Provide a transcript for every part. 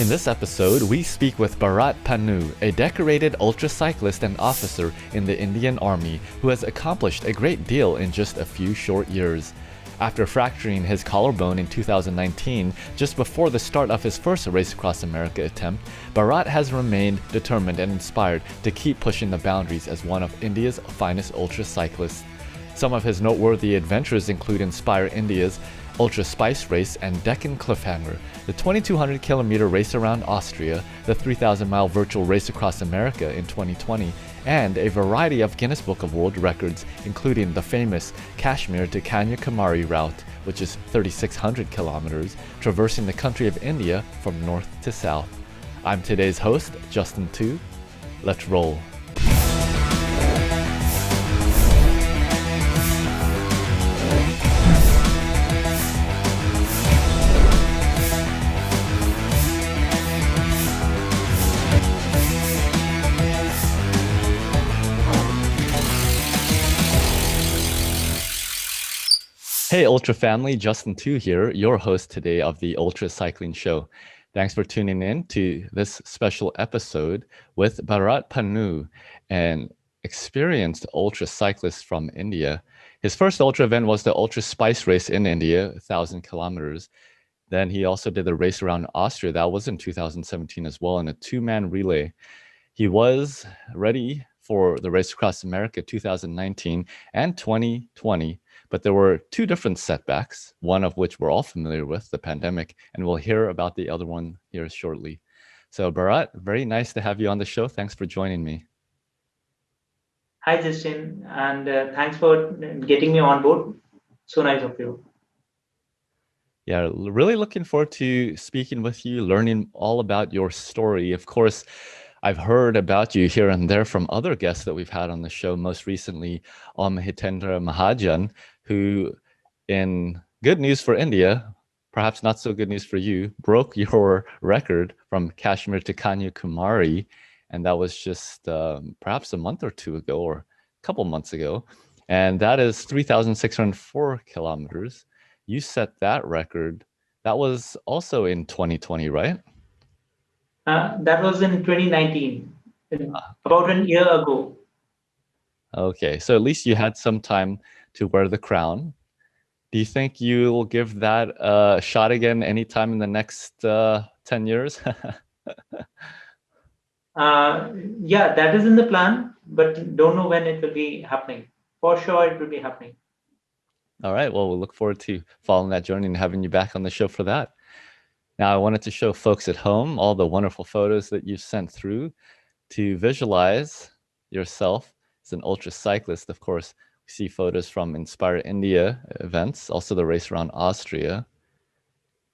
In this episode, we speak with Bharat Pannu, a decorated ultra-cyclist and officer in the Indian Army who has accomplished a great deal in just a few short years. After fracturing his collarbone in 2019, just before the start of his first Race Across America attempt, Bharat has remained determined and inspired to keep pushing the boundaries as one of India's finest ultra-cyclists. Some of his noteworthy adventures include Inspire India's Ultra Spice Race and Deccan Cliffhanger, the 2,200 kilometer race around Austria, the 3,000-mile virtual race across America in 2020, and a variety of Guinness Book of World Records, including the famous Kashmir to Kanyakumari route, which is 3,600 kilometers, traversing the country of India from north to south. I'm today's host, Justin Tu. Let's roll. Hey Ultra family, Justin Tu here, your host today of the Ultra Cycling Show. Thanks for tuning in to this special episode with Bharat Pannu, an experienced ultra cyclist from India. His first ultra event was the Ultra Spice Race in India, 1,000 kilometers. Then he also did the Race Around Austria, that was in 2017 as well, in a two-man relay. He was ready for the Race Across America 2019 and 2020. But there were two different setbacks, one of which we're all familiar with, the pandemic, and we'll hear about the other one here shortly. So Bharat, very nice to have you on the show. Thanks for joining me. Hi, Justin, and thanks for getting me on board. So nice of you. Yeah, really looking forward to speaking with you, learning all about your story. Of course, I've heard about you here and there from other guests that we've had on the show, most recently Hitendra Mahajan, who, in good news for India, perhaps not so good news for you, broke your record from Kashmir to Kanyakumari, and that was just perhaps a month or two ago, or a couple months ago, and that is 3,604 kilometers. You set that record. That was also in 2020, right? That was in 2019, about a year ago. Okay, so at least you had some time to wear the crown. Do you think you will give that a shot again anytime in the next 10 years? Yeah, that is in the plan, but don't know when it will be happening. For sure, it will be happening. All right, well, we'll look forward to following that journey and having you back on the show for that. Now, I wanted to show folks at home all the wonderful photos that you've sent through to visualize yourself as an ultra cyclist. Of course, we see photos from Inspire India events, also the Race Around Austria.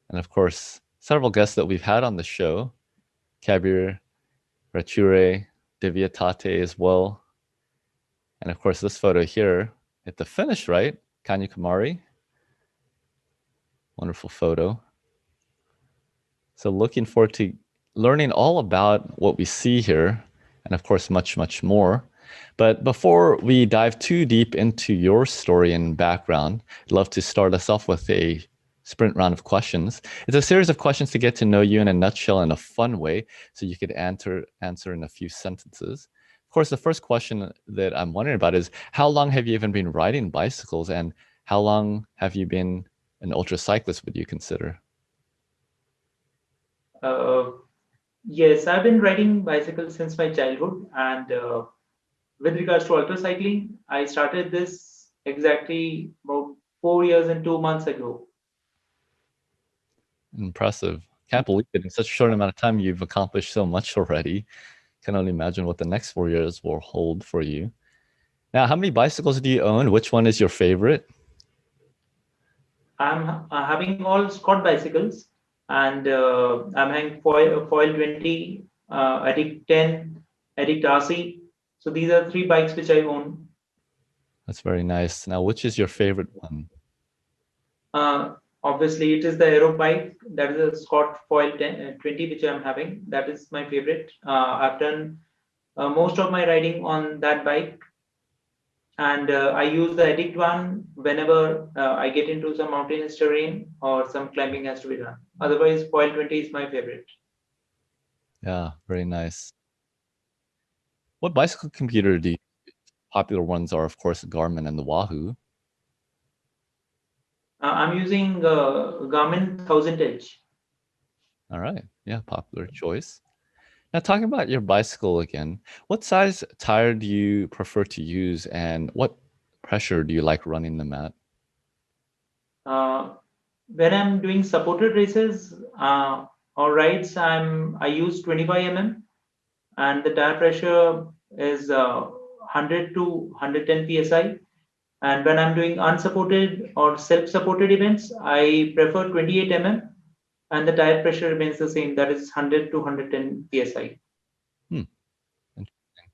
And of course, several guests that we've had on the show, Kabir, Rachure, Divya Tate as well. And of course, this photo here at the finish, right? Kanyakumari. Wonderful photo. So looking forward to learning all about what we see here, and of course, much, much more. But before we dive too deep into your story and background, I'd love to start us off with a sprint round of questions. It's a series of questions to get to know you in a nutshell in a fun way, so you could answer in a few sentences. Of course, the first question that I'm wondering about is, how long have you even been riding bicycles, and how long have you been an ultra cyclist, would you consider? Yes, I've been riding bicycles since my childhood, and with regards to ultra cycling, I started this exactly about 4 years and 2 months ago. Impressive. Can't believe it. In such a short amount of time, you've accomplished so much already. Can only imagine what the next 4 years will hold for you. Now, how many bicycles do you own? Which one is your favorite? I'm having all Scott bicycles, and I'm having Foil 20, Addict 10, Addict RC. So these are three bikes which I own. That's very nice. Now, which is your favorite one? Obviously, it is the Aero bike. That is a Scott Foil 20, which I'm having. That is my favorite. I've done most of my riding on that bike. And I use the Addict one whenever I get into some mountainous terrain or some climbing has to be done. Otherwise, Foil 20 is my favorite. Yeah, very nice. What bicycle computer do you use? Popular ones are, of course, the Garmin and the Wahoo. I'm using Garmin 1000 Edge. All right. Yeah, popular choice. Now, talking about your bicycle again, what size tire do you prefer to use and what pressure do you like running them at? Uh, when I'm doing supported races or rides, I use 25 mm, and the tire pressure is 100 to 110 psi. And when I'm doing unsupported or self-supported events, I prefer 28 mm, and the tire pressure remains the same. That is 100 to 110 psi. Hmm. Interesting.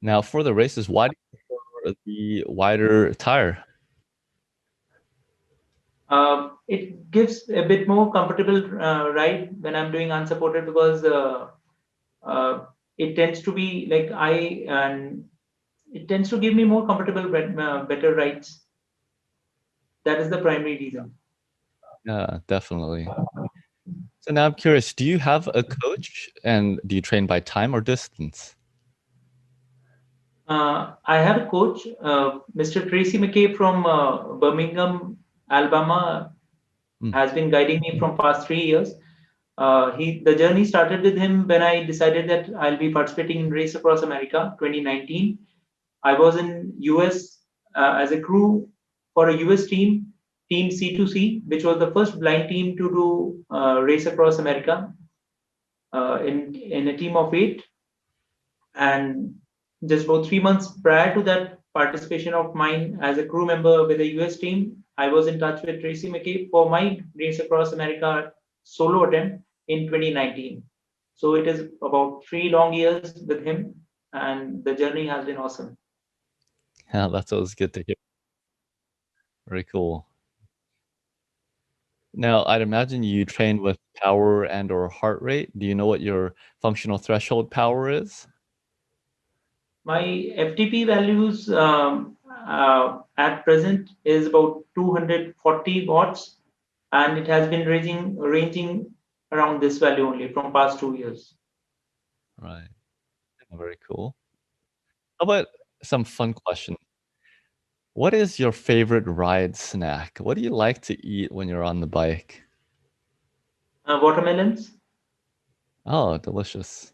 Now, for the races, why do you prefer the wider tire? It gives a bit more comfortable ride when I'm doing unsupported, because uh, it tends to be like and it tends to give me more comfortable, better rides. That is the primary reason. Yeah, definitely. So now I'm curious, do you have a coach and do you train by time or distance? I have a coach, Mr. Tracy McKay from Birmingham, Alabama, Hmm. has been guiding me from past 3 years. The journey started with him when I decided that I'll be participating in Race Across America 2019. I was in US as a crew for a US team, Team C2C, which was the first blind team to do Race Across America in a team of 8. And just about 3 months prior to that participation of mine as a crew member with the US team, I was in touch with Tracy McKay for my Race Across America solo attempt in 2019. So it is about 3 long years with him, and the journey has been awesome. Yeah, that's always good to hear. Very cool. Now, I'd imagine you train with power and or heart rate. Do you know what your functional threshold power is? My FTP values at present is about 240 watts, and it has been ranging around this value only from past 2 years. Right. Very cool. How about some fun question? What is your favorite ride snack? What do you like to eat when you're on the bike? Watermelons. Oh, delicious.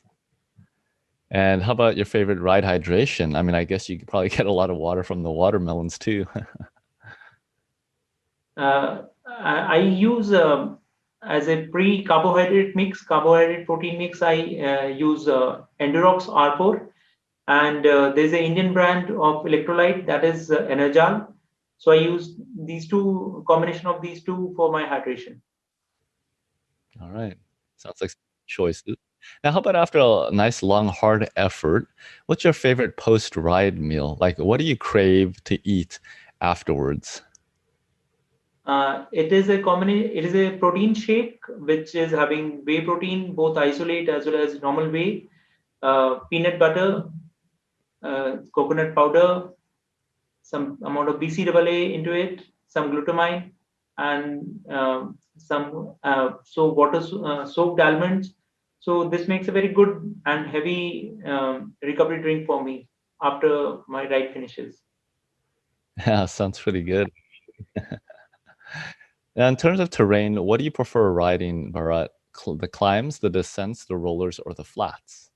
And how about your favorite ride hydration? I mean, I guess you could probably get a lot of water from the watermelons too. I use as a pre-carbohydrate mix, carbohydrate protein mix. I use Endurox R4, and there's an Indian brand of electrolyte, that is Energal. So I use these two, combination of these two for my hydration. All right. Sounds like some choices. Now, how about after a nice long hard effort, what's your favorite post-ride meal? Like, what do you crave to eat afterwards? It is a protein shake which is having whey protein, both isolate as well as normal whey, peanut butter, coconut powder, some amount of BCAA into it, some glutamine, and some water soaked almonds. So this makes a very good and heavy recovery drink for me after my ride finishes. Yeah, sounds pretty good. Now, in terms of terrain, what do you prefer riding, Bharat? The climbs, the descents, the rollers, or the flats?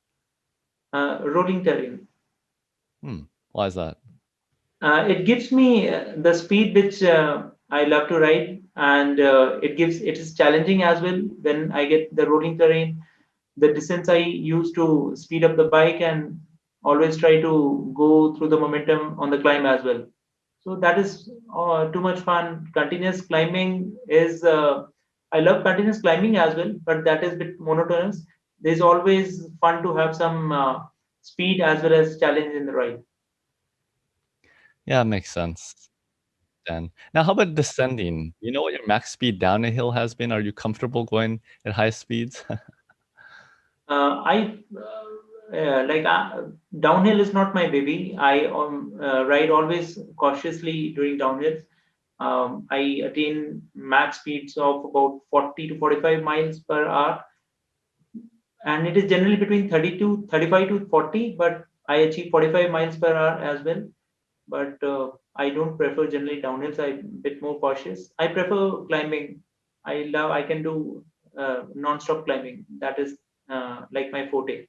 Rolling terrain. Hmm. Why is that? It gives me the speed which I love to ride, and it is challenging as well when I get the rolling terrain. The distance I use to speed up the bike and always try to go through the momentum on the climb as well. So that is too much fun. Continuous climbing is I love continuous climbing as well, but that is a bit monotonous. There's always fun to have some speed as well as challenge in the ride. Yeah, makes sense. Then, now how about descending? You know what your max speed down a hill has been? Are you comfortable going at high speeds? I like Downhill is not my baby. I ride always cautiously during downhills. I attain max speeds of about 40 to 45 miles per hour. and it is generally between 30 to 35 to 40, but I achieve 45 miles per hour as well. But I don't prefer generally downhills. I'm a bit more cautious. I prefer climbing. I can do non-stop climbing. That is like my forte.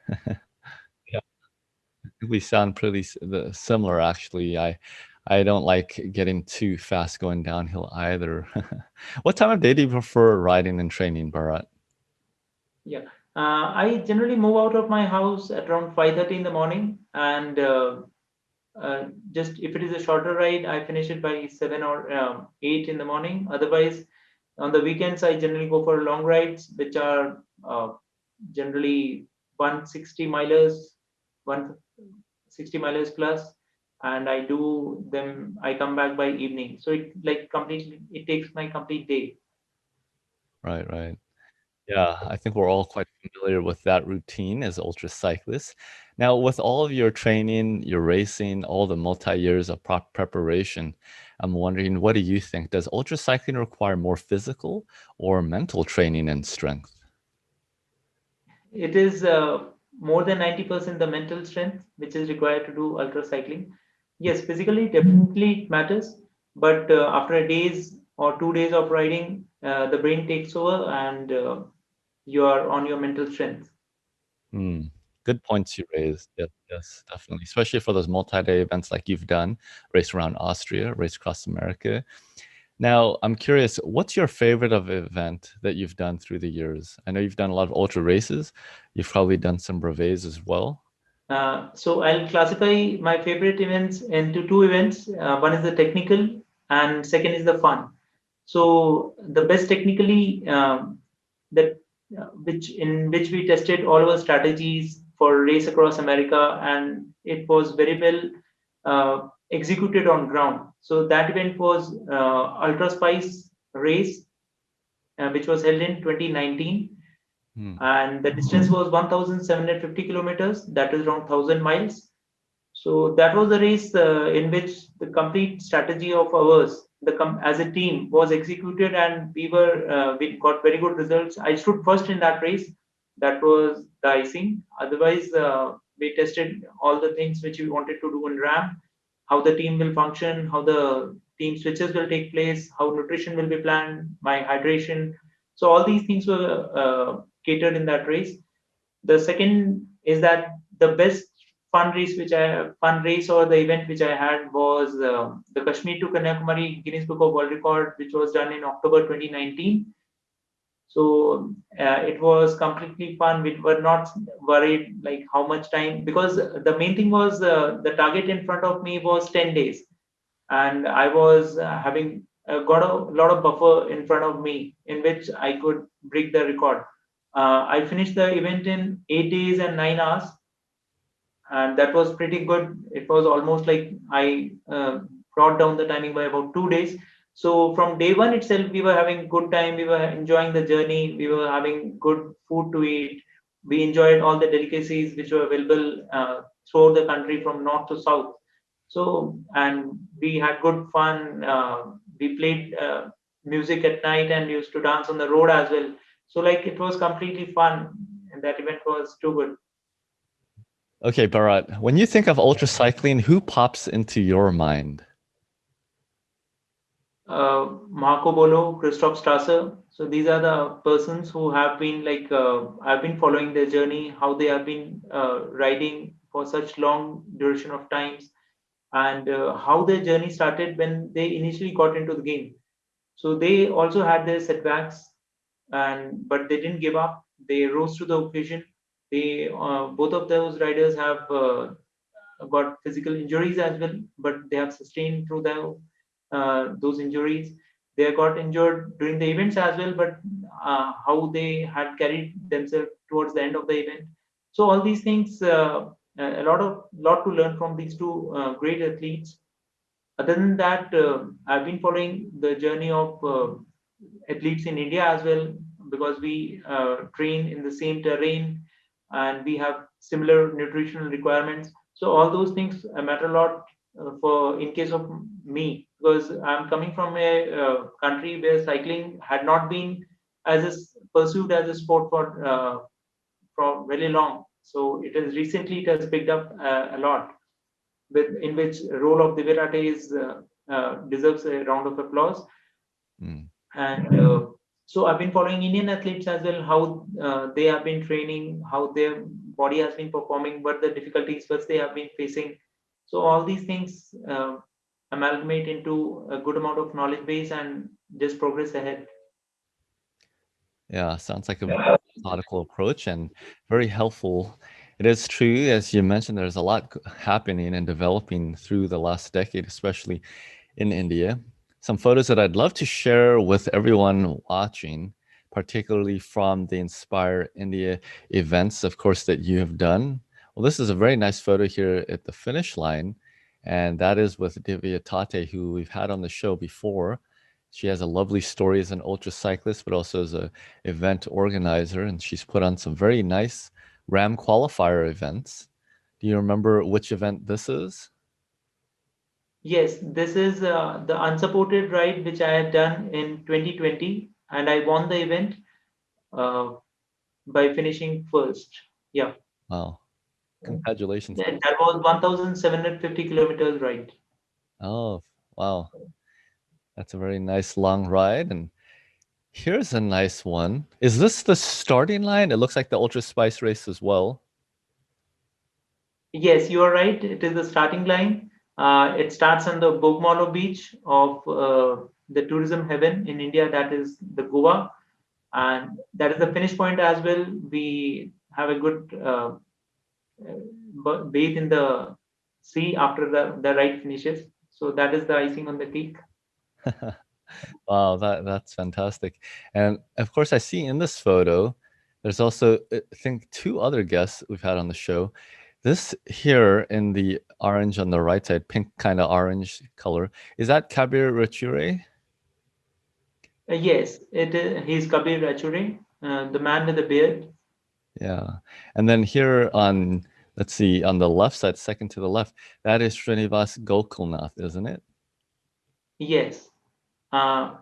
Yeah, I think we sound pretty similar actually. I don't like getting too fast going downhill either. What time of day do you prefer riding and training, Bharat? Yeah. I generally move out of my house at around 5:30 in the morning, and just if it is a shorter ride, I finish it by 7 or 8 in the morning. Otherwise, on the weekends, I generally go for long rides, which are generally 160 milers, 160 milers plus, and I do them. I come back by evening, so it like completely it takes my complete day. Right, right. Yeah, I think we're all quite familiar with that routine as ultra cyclists. Now, with all of your training, your racing, all the multi-years of preparation, I'm wondering, what do you think? Does ultra cycling require more physical or mental training and strength? It is more than 90% the mental strength which is required to do ultra cycling. Yes, physically definitely it matters, but after a days or 2 days of riding, the brain takes over and you are on your mental strength. Hmm. Good points you raised. Yes, yes, definitely. Especially for those multi-day events like you've done, Race Around Austria, Race Across America. Now, I'm curious, what's your favorite of event that you've done through the years? I know you've done a lot of ultra races. You've probably done some brevets as well. So I'll classify my favorite events into two events. One is the technical, and second is the fun. So the best technically that which we tested all our strategies for race across America, and it was very well executed on ground. So that event was Ultra Spice Race, which was held in 2019, Hmm. and the distance was 1,750 kilometers. That is around 1,000 miles. So that was the race in which the complete strategy of ours, as a team, was executed, and we got very good results. I stood first in that race. That was the icing. Otherwise, we tested all the things which we wanted to do in RAM, how the team will function, how the team switches will take place, how nutrition will be planned, my hydration. So all these things were catered in that race. The second is that the best fun race or the event which I had was the Kashmir to Kanyakumari Guinness Book of World Record, which was done in October 2019. So it was completely fun. We were not worried like how much time, because the main thing was the target in front of me was 10 days, and I was having got a lot of buffer in front of me in which I could break the record. I finished the event in 8 days and 9 hours, and that was pretty good. It was almost like I brought down the timing by about 2 days. So from day one itself, we were having good time. We were enjoying the journey. We were having good food to eat. We enjoyed all the delicacies which were available throughout the country from north to south. So, and we had good fun. We played music at night and used to dance on the road as well. So, like, it was completely fun, and that event was too good. Okay, Bharat, when you think of ultra cycling, who pops into your mind? Marco Polo, Christoph Strasser. So these are the persons who have been like I've been following their journey, how they have been riding for such long duration of times, and how their journey started when they initially got into the game. So they also had their setbacks, and but they didn't give up. They rose to the occasion. They both of those riders have got physical injuries as well, but they have sustained through those injuries. They got injured during the events as well, but how they had carried themselves towards the end of the event. So all these things, a lot to learn from these two great athletes. Other than that, I've been following the journey of athletes in India as well, because we train in the same terrain and we have similar nutritional requirements. So all those things matter a lot for in case of me, because I'm coming from a country where cycling had not been pursued as a sport for from very long. So it has picked up a lot, in which role of Divirate is deserves a round of applause. Mm. And so I've been following Indian athletes as well, how they have been training, how their body has been performing, what the difficulties first they have been facing. So all these things amalgamate into a good amount of knowledge base and just progress ahead. Yeah, sounds like a very methodical approach and very helpful. It is true, as you mentioned, there's a lot happening and developing through the last decade, especially in India. Some photos that I'd love to share with everyone watching, particularly from the Inspire India events, of course, that you have done. Well, this is a very nice photo here at the finish line, and that is with Divya Tate, who we've had on the show before. She has a lovely story as an ultra cyclist, but also as a event organizer, and she's put on some very nice RAAM qualifier events. Do you remember which event this is? Yes, this is the unsupported ride which I had done in 2020, and I won the event uh, by finishing first. Yeah, Wow, congratulations. that was 1,750 kilometers ride. Oh, wow. That's a very nice long ride. And here's a nice one. Is this the starting line? It looks like the Ultra Spice race as well. Yes, you are right. It is the starting line. It starts on the Bogmalo beach of the tourism heaven in India, that is the Goa, and that is the finish point as well. We have a good bathe in the sea after the ride finishes. So that is the icing on the cake. Wow, that's fantastic. And of course, I see in this photo, there's also, I think, two other guests we've had on the show. This here in the orange on the right side, pink kind of orange color, is that Kabir Rature? Yes, it is. He's Kabir Rachure, the man with the beard. Yeah. And then here on, let's see, on the left side, second to the left, that is Srinivas Gokulnath, isn't it? Yes. Uh,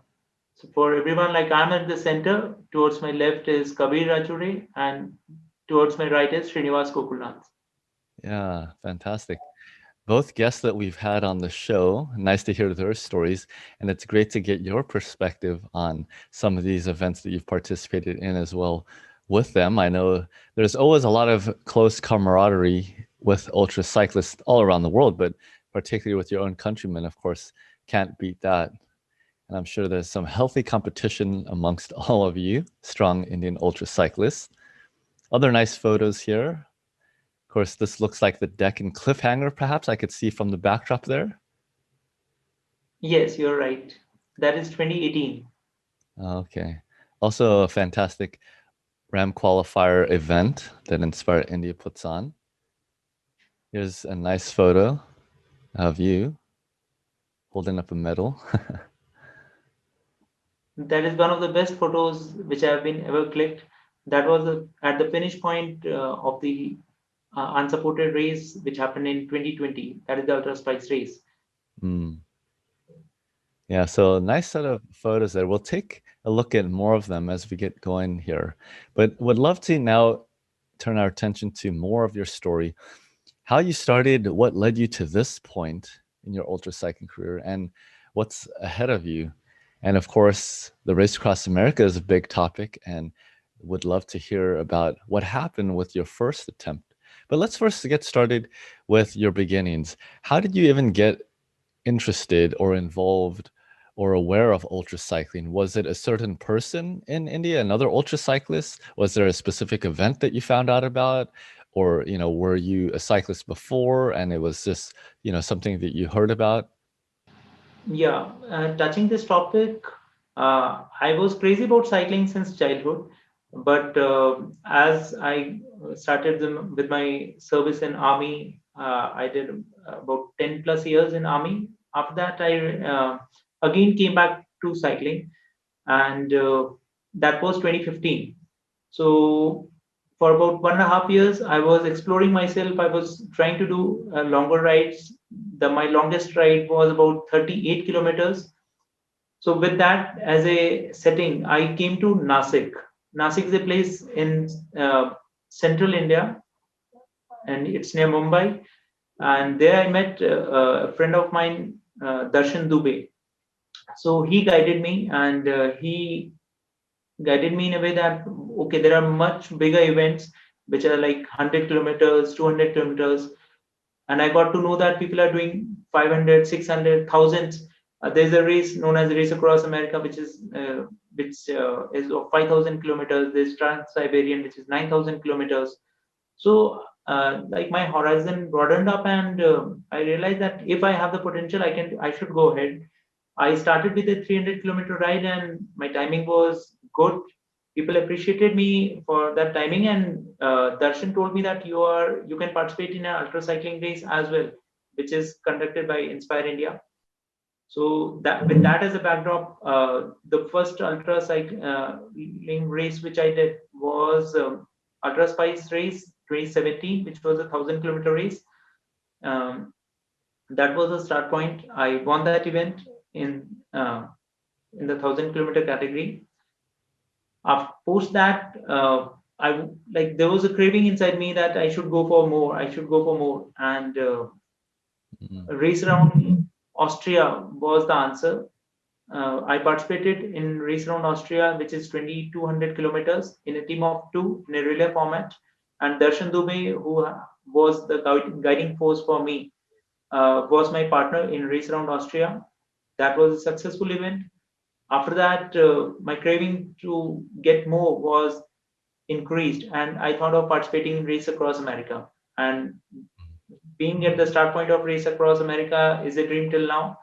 so for everyone, like I'm at the center. Towards my left is Kabir Rachure, and towards my right is Srinivas Gokulnath. Yeah, fantastic. Both guests that we've had on the show, nice to hear their stories. And it's great to get your perspective on some of these events that you've participated in as well with them. I know there's always a lot of close camaraderie with ultra cyclists all around the world, but particularly with your own countrymen, of course, can't beat that. And I'm sure there's some healthy competition amongst all of you, strong Indian ultra cyclists. Other nice photos here. Of course, this looks like the Deccan cliffhanger, perhaps I could see from the backdrop there. Yes, you're right. That is 2018. Okay. Also a fantastic RAAM qualifier event that Inspire India puts on. Here's a nice photo of you holding up a medal. That is one of the best photos which have been ever clicked. That was at the finish point of the unsupported race, which happened in 2020. That is the Ultra Spice race. Mm. Yeah, so nice set of photos there. We'll take a look at more of them as we get going here. But would love to now turn our attention to more of your story, how you started, what led you to this point in your ultra cycling career, and what's ahead of you. And of course, the Race Across America is a big topic, and would love to hear about what happened with your first attempt. But let's first get started with your beginnings. How did you even get interested or involved or aware of ultra cycling? Was it a certain person in India, another ultra cyclist? Was there a specific event that you found out about? Or, were you a cyclist before and it was just, something that you heard about? Yeah, touching this topic, I was crazy about cycling since childhood, but as I started with my service in army, I did about 10 plus years in army. After that, I again came back to cycling, and that was 2015. So for about 1.5 years, I was exploring myself. I was trying to do longer rides. My longest ride was about 38 kilometers. So with that as a setting, I came to Nasik. Nasik is a place in central India, and it's near Mumbai. And there I met a friend of mine, Darshan Dubey. So he guided me, and he guided me in a way that, okay, there are much bigger events which are like 100 kilometers, 200 kilometers, and I got to know that people are doing 500, 600, thousands. There's a race known as Race Across America, which is of 5,000 kilometers. There's Trans-Siberian, which is 9,000 kilometers. So like my horizon broadened up, and I realized that if I have the potential, I should go ahead. I started with a 300-kilometer ride, and my timing was good. People appreciated me for that timing, and Darshan told me that you can participate in an ultra cycling race as well, which is conducted by Inspire India. So that, with that as a backdrop, the first ultra cycling race which I did was Ultra Spice Race 2017, which was a 1,000-kilometer race. That was the start point. I won that event in the 1,000-kilometer category. Post that, there was a craving inside me that I should go for more. I should go for more, and Race Around Austria was the answer. I participated in Race Around Austria, which is 2,200 kilometers, in a team of two in a relay format. And Darshan Dubey, who was the guiding force for me, was my partner in Race Around Austria. That was a successful event. After that, my craving to get more was increased, and I thought of participating in Race Across America. And being at the start point of Race Across America is a dream till now,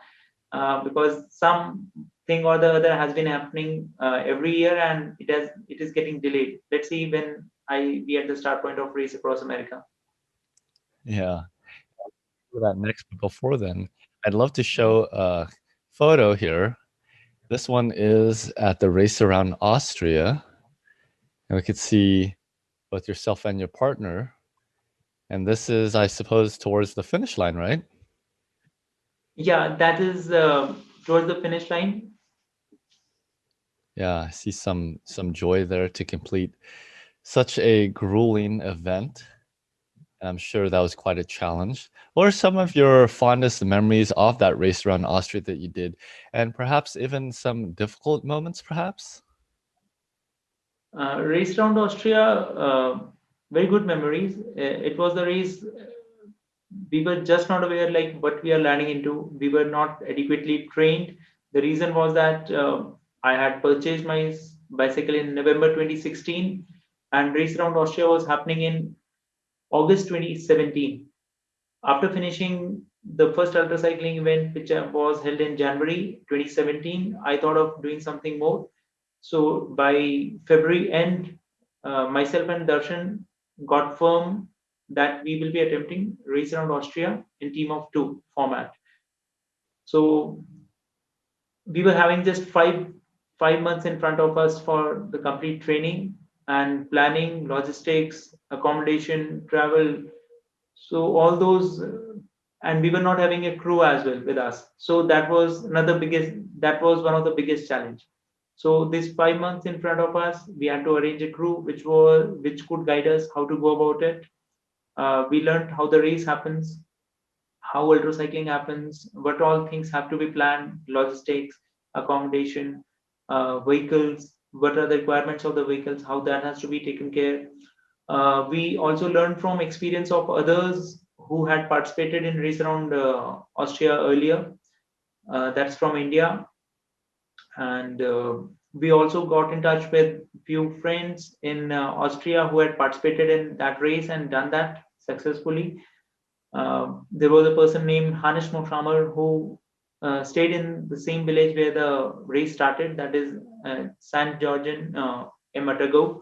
because something or the other has been happening every year, and it is getting delayed. Let's see when I be at the start point of Race Across America. Yeah. For that next, but before then, I'd love to show a photo here. This one is at the Race Around Austria, and we could see both yourself and your partner. And this is, I suppose, towards the finish line, right? Yeah, that is towards the finish line. Yeah, I see some joy there to complete such a grueling event. I'm sure that was quite a challenge. What are some of your fondest memories of that Race Around Austria that you did? And perhaps even some difficult moments, perhaps? Race Around Austria, very good memories. It was the race. We were just not aware like what we are landing into. We were not adequately trained. The reason was that I had purchased my bicycle in November 2016, and Race Around Austria was happening in August 2017. After finishing the first ultra cycling event, which was held in January 2017, I thought of doing something more. So by February end, myself and Darshan got firm that we will be attempting Race Around Austria in team of two format. So we were having just five months in front of us for the complete training and planning, logistics, accommodation, travel. So all those, and we were not having a crew as well with us. So that was one of the biggest challenge. So this 5 months in front of us, we had to arrange a crew which could guide us how to go about it. We learned how the race happens, how ultra cycling happens, what all things have to be planned, logistics, accommodation, vehicles, what are the requirements of the vehicles, how that has to be taken care. We also learned from experience of others who had participated in Race Around Austria earlier. That's from India. And we also got in touch with few friends in Austria who had participated in that race and done that successfully. There was a person named Hanish Moshammer who stayed in the same village where the race started, that is St. Georgian Ematago.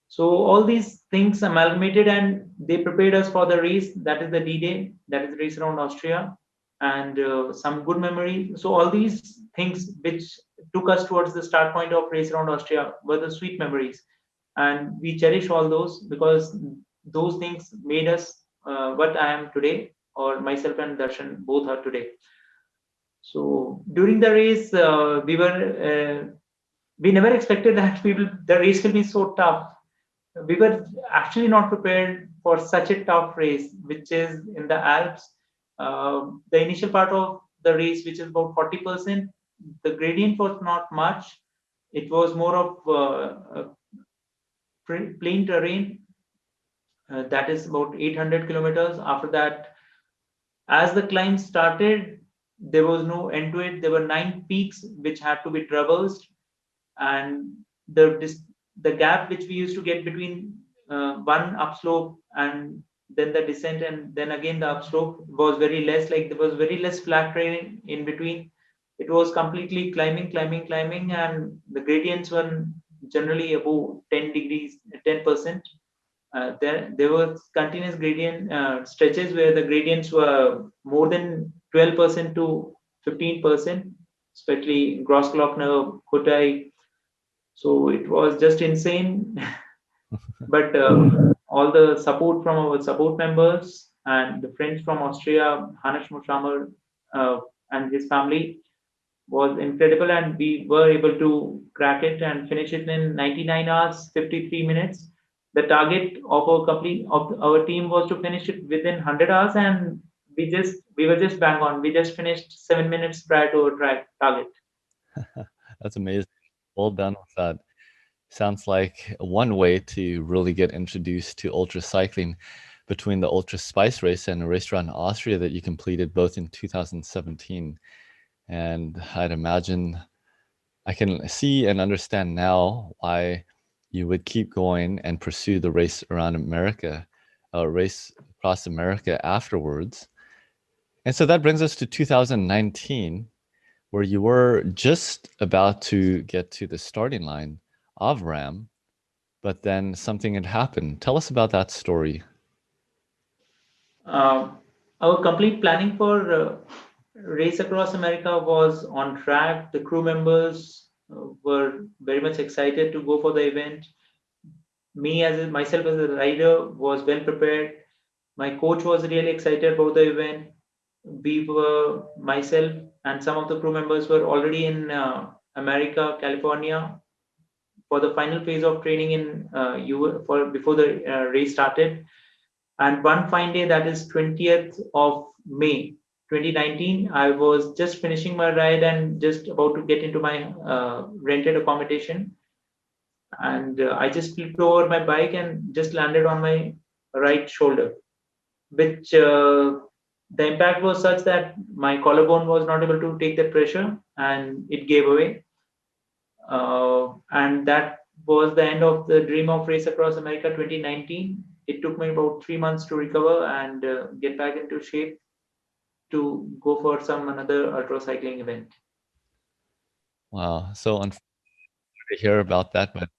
So all these things amalgamated, and they prepared us for the race. That is the D-Day, that is the Race Around Austria, and some good memories. So all these things which took us towards the start point of Race Around Austria were the sweet memories, and we cherish all those because those things made us what I am today, or myself and Darshan both are today. So during the race, we never expected that the race will be so tough. we were actually not prepared for such a tough race, which is in the Alps. The initial part of the race, which is about 40%, the gradient was not much. It was more of plain terrain. That is about 800 kilometers. After that, as the climb started, there was no end to it. There were 9 peaks which had to be traversed, and the gap which we used to get between one upslope and then the descent and then again the upslope was very less. Like there was very less flat terrain in between. It was completely climbing, climbing, climbing, and the gradients were generally above 10 degrees, 10%. There were continuous gradient stretches where the gradients were more than 12% to 15%, especially Grossglockner, Kotai. So it was just insane. But all the support from our support members and the friends from Austria, Hannes Mushammer and his family was incredible, and we were able to crack it and finish it in 99 hours 53 minutes. The target of our team was to finish it within 100 hours, and we were just bang on. We just finished 7 minutes prior to our target. That's amazing. Well done with that. Sounds like one way to really get introduced to ultra cycling between the Ultra Spice Race and a Race Around Austria that you completed both in 2017. And I'd imagine I can see and understand now why you would keep going and pursue the race around America, race across America afterwards. And so that brings us to 2019, where you were just about to get to the starting line of RAAM, but then something had happened. Tell us about that story. Our complete planning for Race Across America was on track. The crew members were very much excited to go for the event. Me myself as a rider was well prepared. My coach was really excited about the event. Myself and some of the crew members were already in America, California, for the final phase of training in for before the race started. And one fine day, that is 20th of May 2019, I was just finishing my ride and just about to get into my rented accommodation. And I just flipped over my bike and just landed on my right shoulder, which the impact was such that my collarbone was not able to take the pressure and it gave away. And that was the end of the dream of Race Across America 2019. It took me about 3 months to recover and get back into shape to go for another ultra cycling event. Wow. So unfortunate to hear about that, but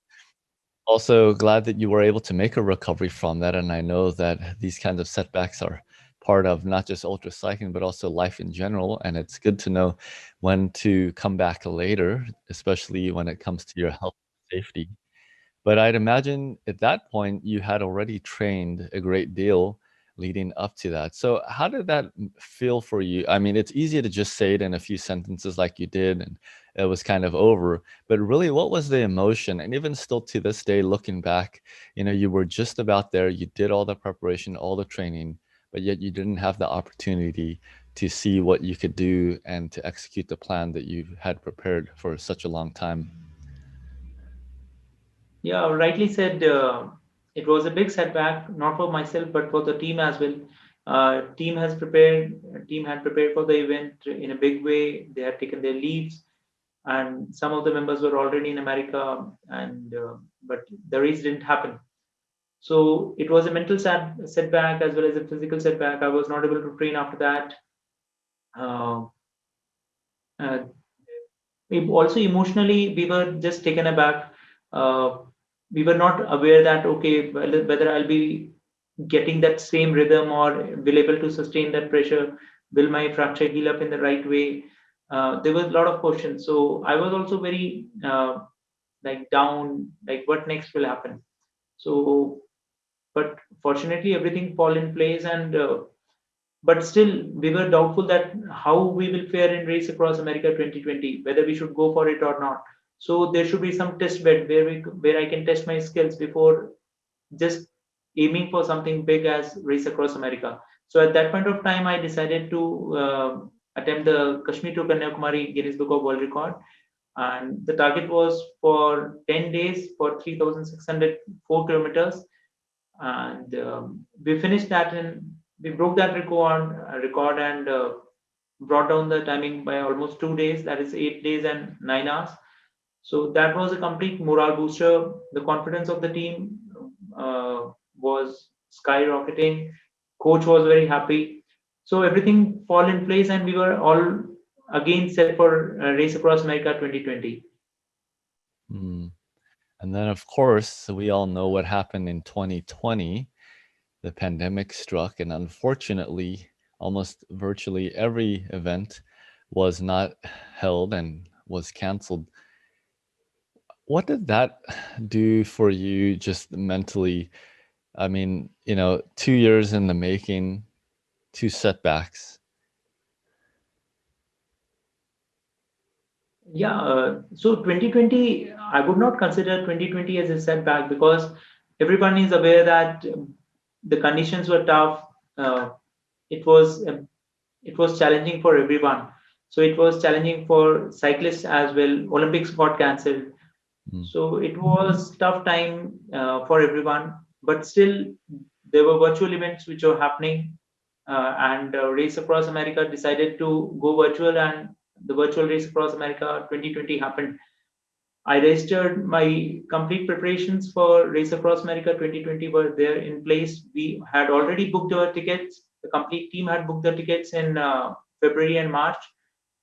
also glad that you were able to make a recovery from that. And I know that these kinds of setbacks are part of not just ultra cycling, but also life in general. And it's good to know when to come back later, especially when it comes to your health and safety. But I'd imagine at that point you had already trained a great deal leading up to that. So how did that feel for you? I mean, it's easy to just say it in a few sentences like you did, and it was kind of over. But really, what was the emotion? And even still to this day, looking back, you were just about there. You did all the preparation, all the training, but yet you didn't have the opportunity to see what you could do and to execute the plan that you had prepared for such a long time. Yeah, rightly said. It was a big setback, not for myself, but for the team as well. Team had prepared for the event in a big way. They had taken their leaves, and some of the members were already in America, and but the race didn't happen. So it was a mental setback as well as a physical setback. I was not able to train after that. Uh, uh, Also emotionally, we were just taken aback. Uh, we were not aware that okay, whether I'll be getting that same rhythm or will able to sustain that pressure. Will my fracture heal up in the right way? There was a lot of questions. So I was also very like down, like what next will happen. So, but fortunately, everything fall in place, and but still, we were doubtful that how we will fare in Race Across America 2020, whether we should go for it or not. So there should be some test bed where I can test my skills before just aiming for something big as Race Across America. So at that point of time, I decided to attempt the Kashmir to Kanyakumari Guinness Book of World Record, and the target was for 10 days for 3,604 kilometers, and we finished that, and we broke that record and brought down the timing by almost 2 days, that is 8 days and 9 hours. So that was a complete morale booster. The confidence of the team was skyrocketing. Coach was very happy. So everything fall in place, and we were all again set for Race Across America 2020. Hmm. And then, of course, we all know what happened in 2020. The pandemic struck, and unfortunately, almost virtually every event was not held and was canceled. What did that do for you just mentally? I mean, 2 years in the making, two setbacks. Yeah, so 2020, I would not consider 2020 as a setback because everyone is aware that the conditions were tough. Uh, it was it was challenging for everyone. So it was challenging for cyclists as well. Olympics got cancelled, Mm. so it was tough time for everyone. But still, there were virtual events which were happening, and Race Across America decided to go virtual, and the virtual Race Across America 2020 happened. I registered my complete preparations for Race Across America 2020 were there in place. We had already booked our tickets. The complete team had booked the tickets in February and March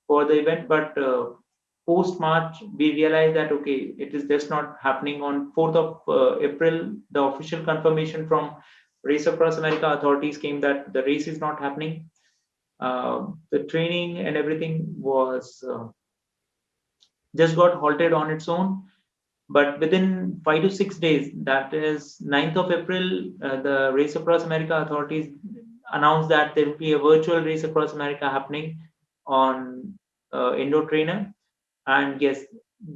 for the event, but post March we realized that okay, it is just not happening. On 4th of April, the official confirmation from Race Across America authorities came that the race is not happening. The training and everything was just got halted on its own. But within 5 to 6 days, that is 9th of April, the Race Across America authorities announced that there will be a virtual Race Across America happening on indoor trainer. And yes,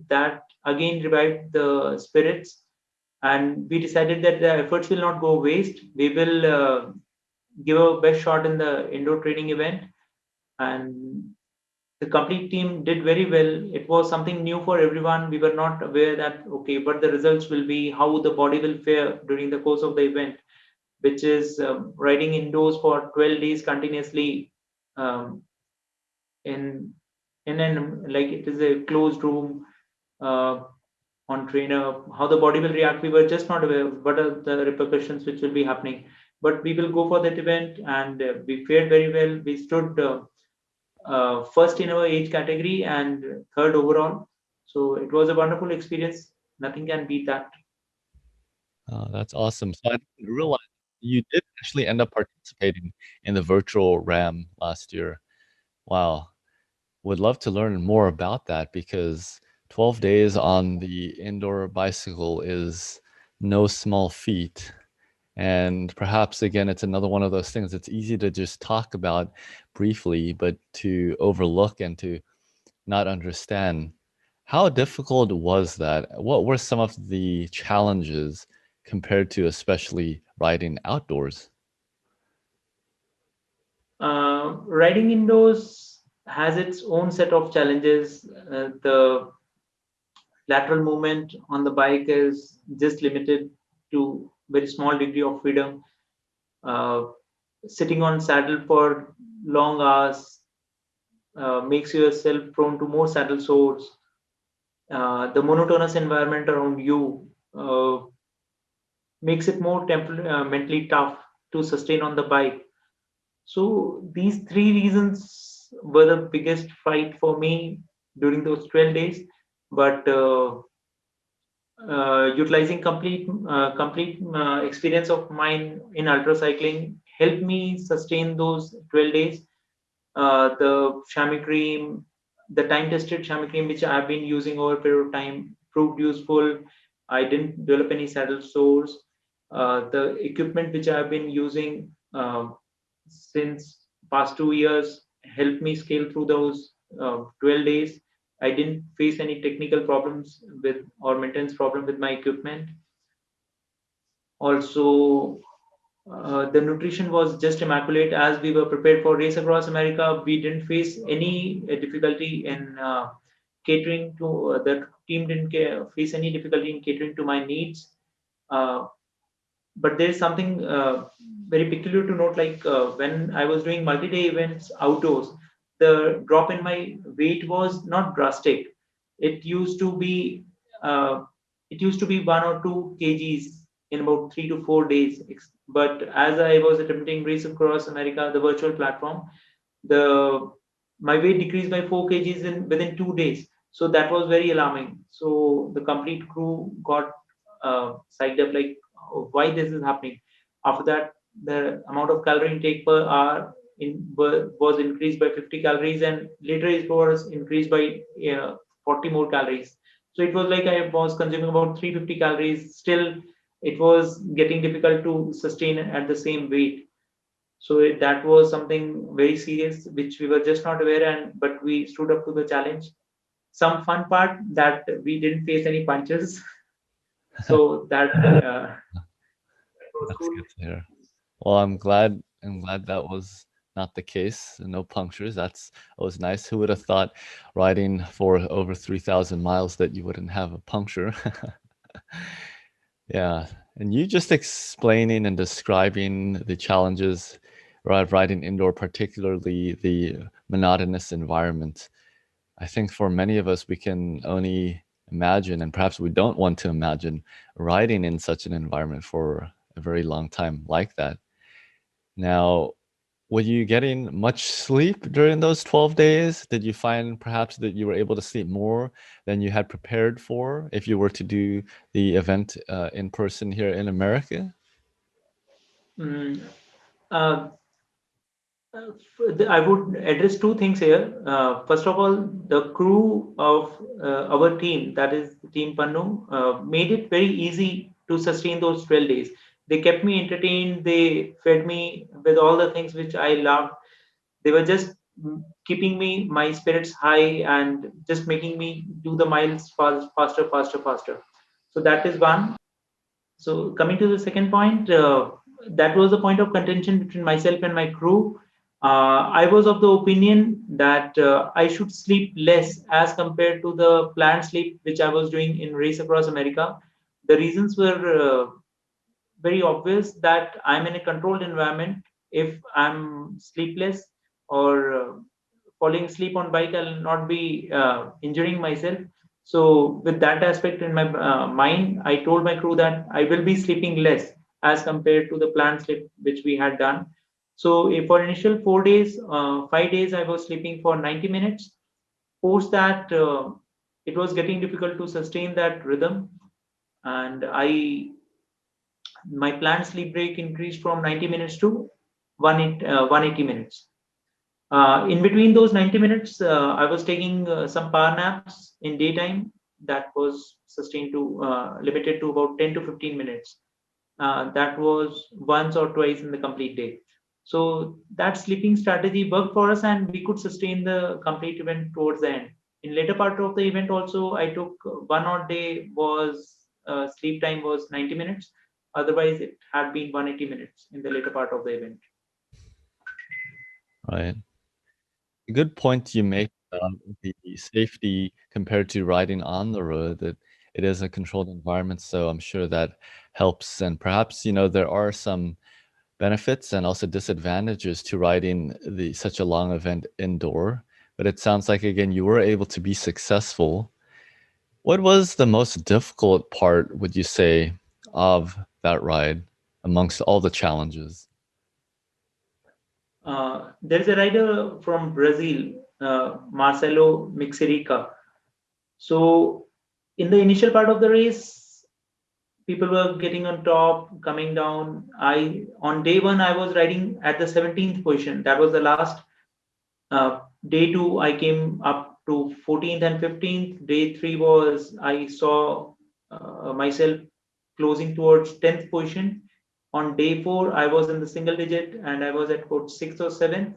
that again revived the spirits. And we decided that the efforts will not go waste. We will give our best shot in the indoor training event. And the complete team did very well. It was something new for everyone. We were not aware that okay, what the results will be, how the body will fare during the course of the event, which is riding indoors for 12 days continuously, um, in an like it is a closed room, uh, on trainer. How the body will react, we were just not aware of what are the repercussions which will be happening. But we will go for that event, and we fared very well. We stood first in our age category and third overall. So it was a wonderful experience. Nothing can beat that. Oh, that's awesome. So I didn't realize you did actually end up participating in the virtual RAAM last year. Wow. Would love to learn more about that because 12 days on the indoor bicycle is no small feat. And perhaps, again, it's another one of those things it's easy to just talk about briefly, but to overlook and to not understand. How difficult was that? What were some of the challenges compared to especially riding outdoors? Riding indoors has its own set of challenges. The lateral movement on the bike is just limited to very small degree of freedom. Uh, Sitting on saddle for long hours makes yourself prone to more saddle sores. The monotonous environment around you makes it more mentally tough to sustain on the bike. So these three reasons were the biggest fight for me during those 12 days. But utilizing complete experience of mine in ultra cycling helped me sustain those 12 days. The chamois cream, the time tested chamois cream which I've been using over a period of time proved useful. I didn't develop any saddle sores. The equipment which I've been using since past 2 years helped me scale through those 12 days. I didn't face any technical problems with or maintenance problem with my equipment. Also, the nutrition was just immaculate. As we were prepared for Race Across America, we didn't face any difficulty in catering to the team didn't face any difficulty in catering to my needs. Uh, but there is something very peculiar to note, like when I was doing multi-day events outdoors, the drop in my weight was not drastic. It used to be uh, 1 or 2 kgs in about 3 to 4 days. But as I was attempting Race Across America, the virtual platform, the my weight decreased by 4 kgs in within 2 days. So that was very alarming. So the complete crew got psyched up, like, why this is happening. After that, the amount of calorie intake per hour was increased by 50 calories, and later it was increased by 40 more calories. So it was like I was consuming about 350 calories. Still, it was getting difficult to sustain at the same weight. So that was something very serious, which we were just not aware, and but we stood up to the challenge. Some fun part that we didn't face any punches, so that was That's cool. good to hear. Well, I'm glad that was not the case. No punctures. That was nice. Who would have thought riding for over 3,000 miles that you wouldn't have a puncture? Yeah. And you just explaining and describing the challenges of riding indoor, particularly the monotonous environment. I think for many of us, we can only imagine, and perhaps we don't want to imagine, riding in such an environment for a very long time like that. Now, were you getting much sleep during those 12 days? Did you find perhaps that you were able to sleep more than you had prepared for if you were to do the event in person here in America? Mm, uh, I would address two things here. First of all, the crew of our team, that is Team Pannu, made it very easy to sustain those 12 days. They kept me entertained. They fed me with all the things which I loved. They were just keeping my spirits high and just making me do the miles faster, faster, faster. So that is one. So coming to the second point, that was the point of contention between myself and my crew. I was of the opinion that I should sleep less as compared to the planned sleep which I was doing in Race Across America. The reasons were very obvious that I'm in a controlled environment. If I'm sleepless or falling asleep on bike, I'll not be injuring myself. So with that aspect in my mind, I told my crew that I will be sleeping less as compared to the planned sleep which we had done. So for initial 4 days, 5 days, I was sleeping for 90 minutes. Post that, it was getting difficult to sustain that rhythm, and my planned sleep break increased from 90 minutes to 180 minutes. In between those 90 minutes, I was taking some power naps in daytime. That was sustained to limited to about 10 to 15 minutes. That was once or twice in the complete day. So that sleeping strategy worked for us, and we could sustain the complete event towards the end. In later part of the event, also I took one odd day was sleep time was 90 minutes. Otherwise, it had been 180 minutes in the later part of the event. Right. A good point you make about the safety compared to riding on the road, that it is a controlled environment, so I'm sure that helps. And perhaps, there are some benefits and also disadvantages to riding such a long event indoor, but it sounds like, again, you were able to be successful. What was the most difficult part, would you say, of that ride amongst all the challenges? There is a rider from Brazil, Marcelo Mixerica. So in the initial part of the race, people were getting on top, coming down. I on day one I was riding at the 17th position. That was the last. Day two I came up to 14th and 15th. Day three was I saw myself closing towards 10th position. On day four I was in the single digit and I was at quote sixth or seventh.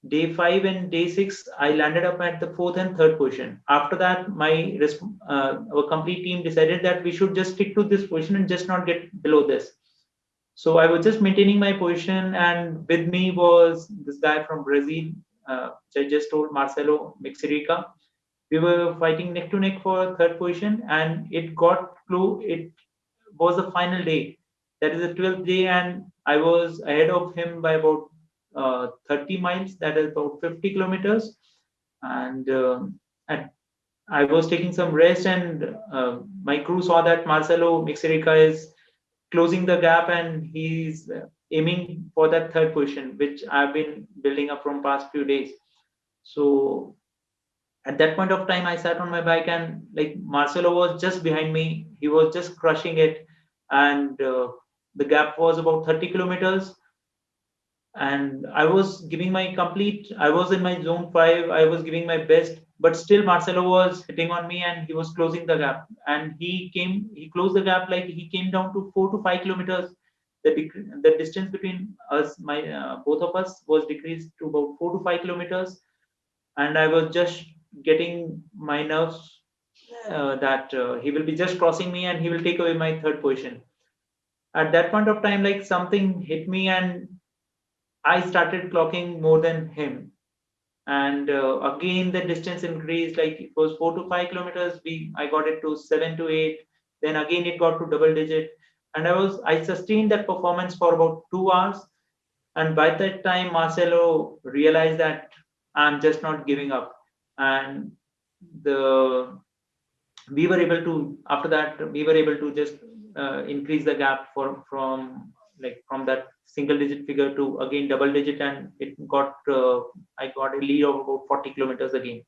Day five and day six, I landed up at the fourth and third position. After that, our complete team decided that we should just stick to this position and just not get below this. So I was just maintaining my position, and with me was this guy from Brazil, which I just told, Marcelo Mixerica. We were fighting neck to neck for third position, and it got close. It was the final day. That is the 12th day, and I was ahead of him by about 30 miles. That is about 50 kilometers. And at I was taking some rest, and my crew saw that Marcelo Mixerica is closing the gap, and he's aiming for that third position, which I've been building up from past few days. So at that point of time, I sat on my bike, and like Marcelo was just behind me. He was just crushing it, and the gap was about 30 kilometers, and I was giving my complete. I was in my zone 5. I was giving my best, but still Marcelo was hitting on me, and he was closing the gap. And he closed the gap, like he came down to 4 to 5 kilometers. The distance between us, my both of us, was decreased to about 4 to 5 kilometers, and I was just getting my nerves that he will be just crossing me and he will take away my third position. At that point of time, like something hit me, and I started clocking more than him. And again, the distance increased. Like it was 4 to 5 kilometers. I got it to 7 to 8. Then again, it got to double digit, and I sustained that performance for about 2 hours. And by that time, Marcelo realized that I'm just not giving up, and the we were able to after that we were able to just increase the gap from that single digit figure to again double digit, and it got I got a lead of about 40 kilometers again.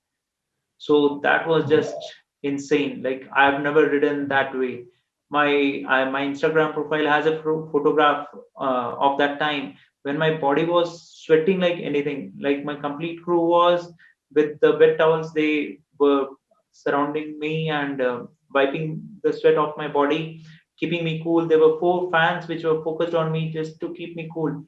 So that was just insane. Like I've never ridden that way. My Instagram profile has a photograph of that time when my body was sweating like anything. Like my complete crew was with the wet towels. They were surrounding me and wiping the sweat off my body, keeping me cool. There were 4 fans which were focused on me just to keep me cool,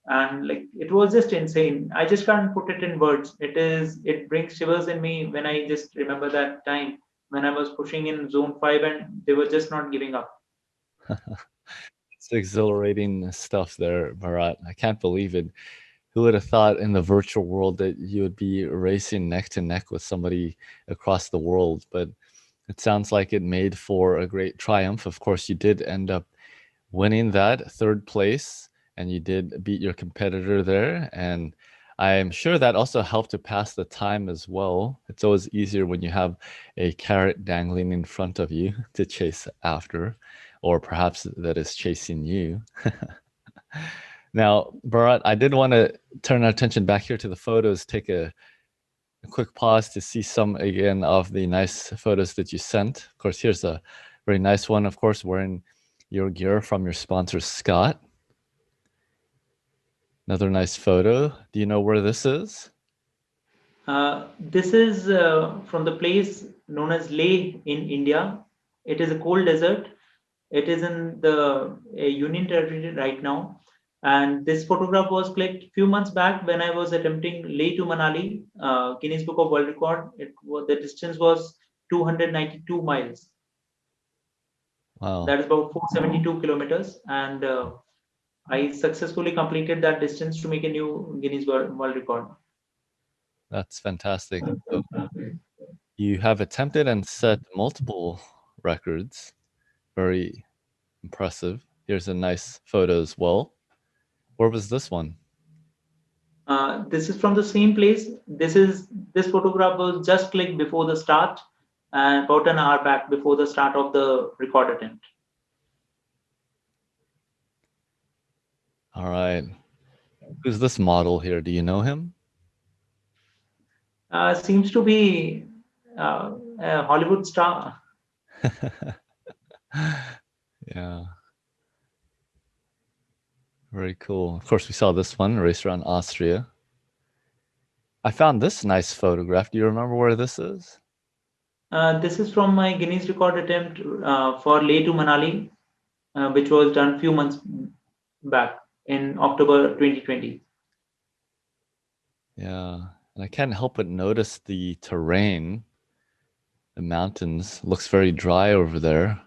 and like it was just insane. I just can't put it in words. It brings shivers in me when I just remember that time when I was pushing in zone 5 and they were just not giving up. It's exhilarating stuff there, Bharat. I can't believe it. Who would have thought in the virtual world that you would be racing neck to neck with somebody across the world? But it sounds like it made for a great triumph. Of course, you did end up winning that third place, and you did beat your competitor there. And I'm sure that also helped to pass the time as well. It's always easier when you have a carrot dangling in front of you to chase after, or perhaps that is chasing you. Now, Bharat, I did want to turn our attention back here to the photos, take a quick pause to see some again of the nice photos that you sent. Of course, here's a very nice one, of course, wearing your gear from your sponsor, Scott. Another nice photo. Do you know where this is? This is from the place known as Leh in India. It is a cold desert. It is in the Union Territory right now. And this photograph was clicked a few months back when I was attempting Leh to Manali, Guinness Book of World Record. The distance was 292 miles. Wow, That is about 472 kilometers. And I successfully completed that distance to make a new Guinness World Record. that's fantastic. So you have attempted and set multiple records. Very impressive. Here's a nice photo as well. Where was this one? This is from the same place. This photograph was just clicked before the start, and about an hour back before the start of the record attempt. All right. Who's this model here? Do you know him? Seems to be a Hollywood star. Yeah. Very cool. Of course, we saw this one, Race Around Austria. I found this nice photograph. Do you remember where this is? This is from my Guinness record attempt for Leh to Manali, which was done few months back in October 2020. Yeah. And I can't help but notice the terrain. The mountains looks very dry over there.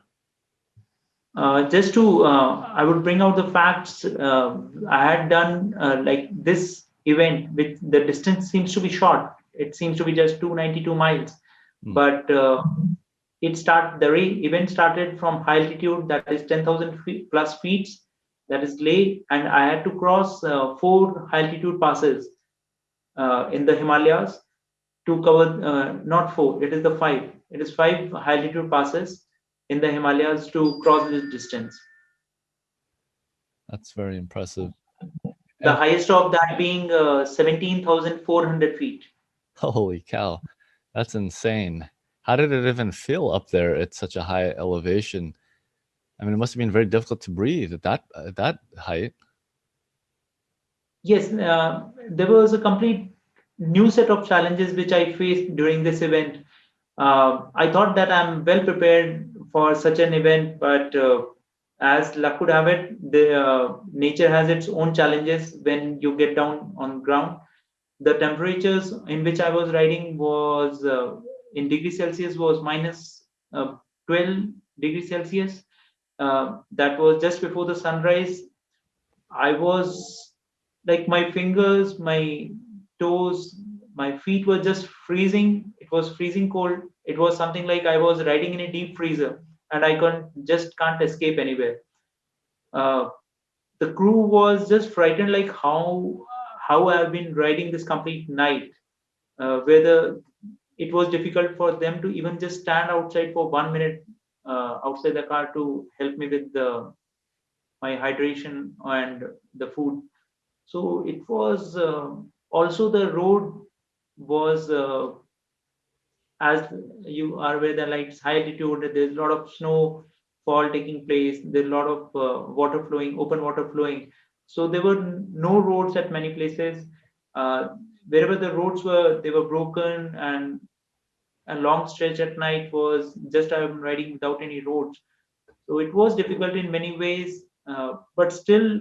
Just to, I would bring out the facts. I had done like this event, with the distance seems to be short. It seems to be just 292 miles, Mm. but the event started from high altitude, that is 10,000 feet plus feet, that is Leh, and I had to cross four high altitude passes in the Himalayas to cover, not four, it is the five. It is five high altitude passes in the Himalayas to cross this distance. That's very impressive. The And highest of that being 17,400 feet. holy cow, that's insane. How did it even feel up there at such a high elevation? I mean, it must have been very difficult to breathe at that height. Yes, there was a complete new set of challenges which I faced during this event. I thought that I'm well prepared for such an event, but as luck would have it, the nature has its own challenges when you get down on ground. The temperatures in which I was riding was in degree Celsius was minus 12 degrees Celsius. That was just before the sunrise. I was like, my fingers, my toes, my feet were just freezing. It was freezing cold. It was something like I was riding in a deep freezer, and I can't escape anywhere. Uh, the crew was just frightened, like how I've been riding this complete night. Whether it was difficult for them to even just stand outside for 1 minute outside the car to help me with my hydration and the food. So it was also the road was, as you are aware that like it's high altitude, there's a lot of snow fall taking place. There's a lot of water flowing, open water flowing. So there were no roads at many places. Uh, Wherever the roads were, they were broken, and a long stretch at night was just I'm riding without any roads. So it was difficult in many ways, but still,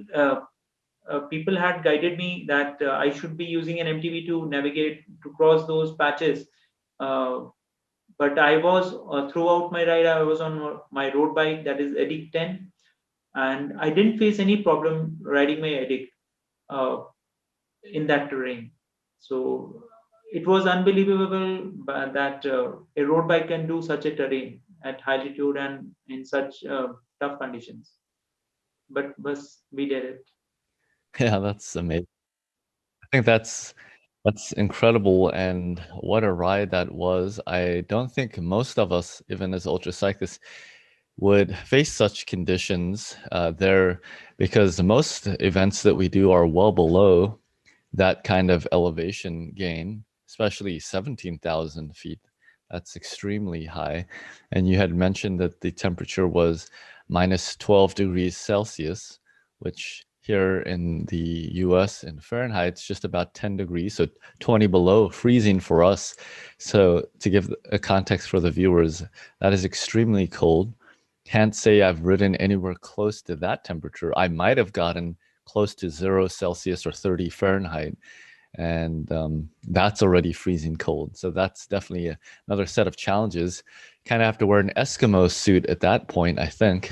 people had guided me that I should be using an MTB to navigate to cross those patches. Uh, but I was throughout my ride, I was on my road bike, that is Edic 10, and I didn't face any problem riding my Edic uh, in that terrain. So it was unbelievable that a road bike can do such a terrain at high altitude and in such tough conditions. But we did it. Yeah, that's amazing. I think that's incredible, and what a ride that was. I don't think most of us, even as ultra cyclists, would face such conditions there, because most events that we do are well below that kind of elevation gain, especially 17,000 feet. That's extremely high. And you had mentioned that the temperature was minus 12 degrees Celsius, which here in the US in Fahrenheit, it's just about 10 degrees, so 20 below freezing for us. So, to give a context for the viewers, that is extremely cold. Can't say I've ridden anywhere close to that temperature. I might have gotten close to 0 Celsius or 30 Fahrenheit, and that's already freezing cold. So that's definitely another set of challenges. Kind of have to wear an Eskimo suit at that point, I think.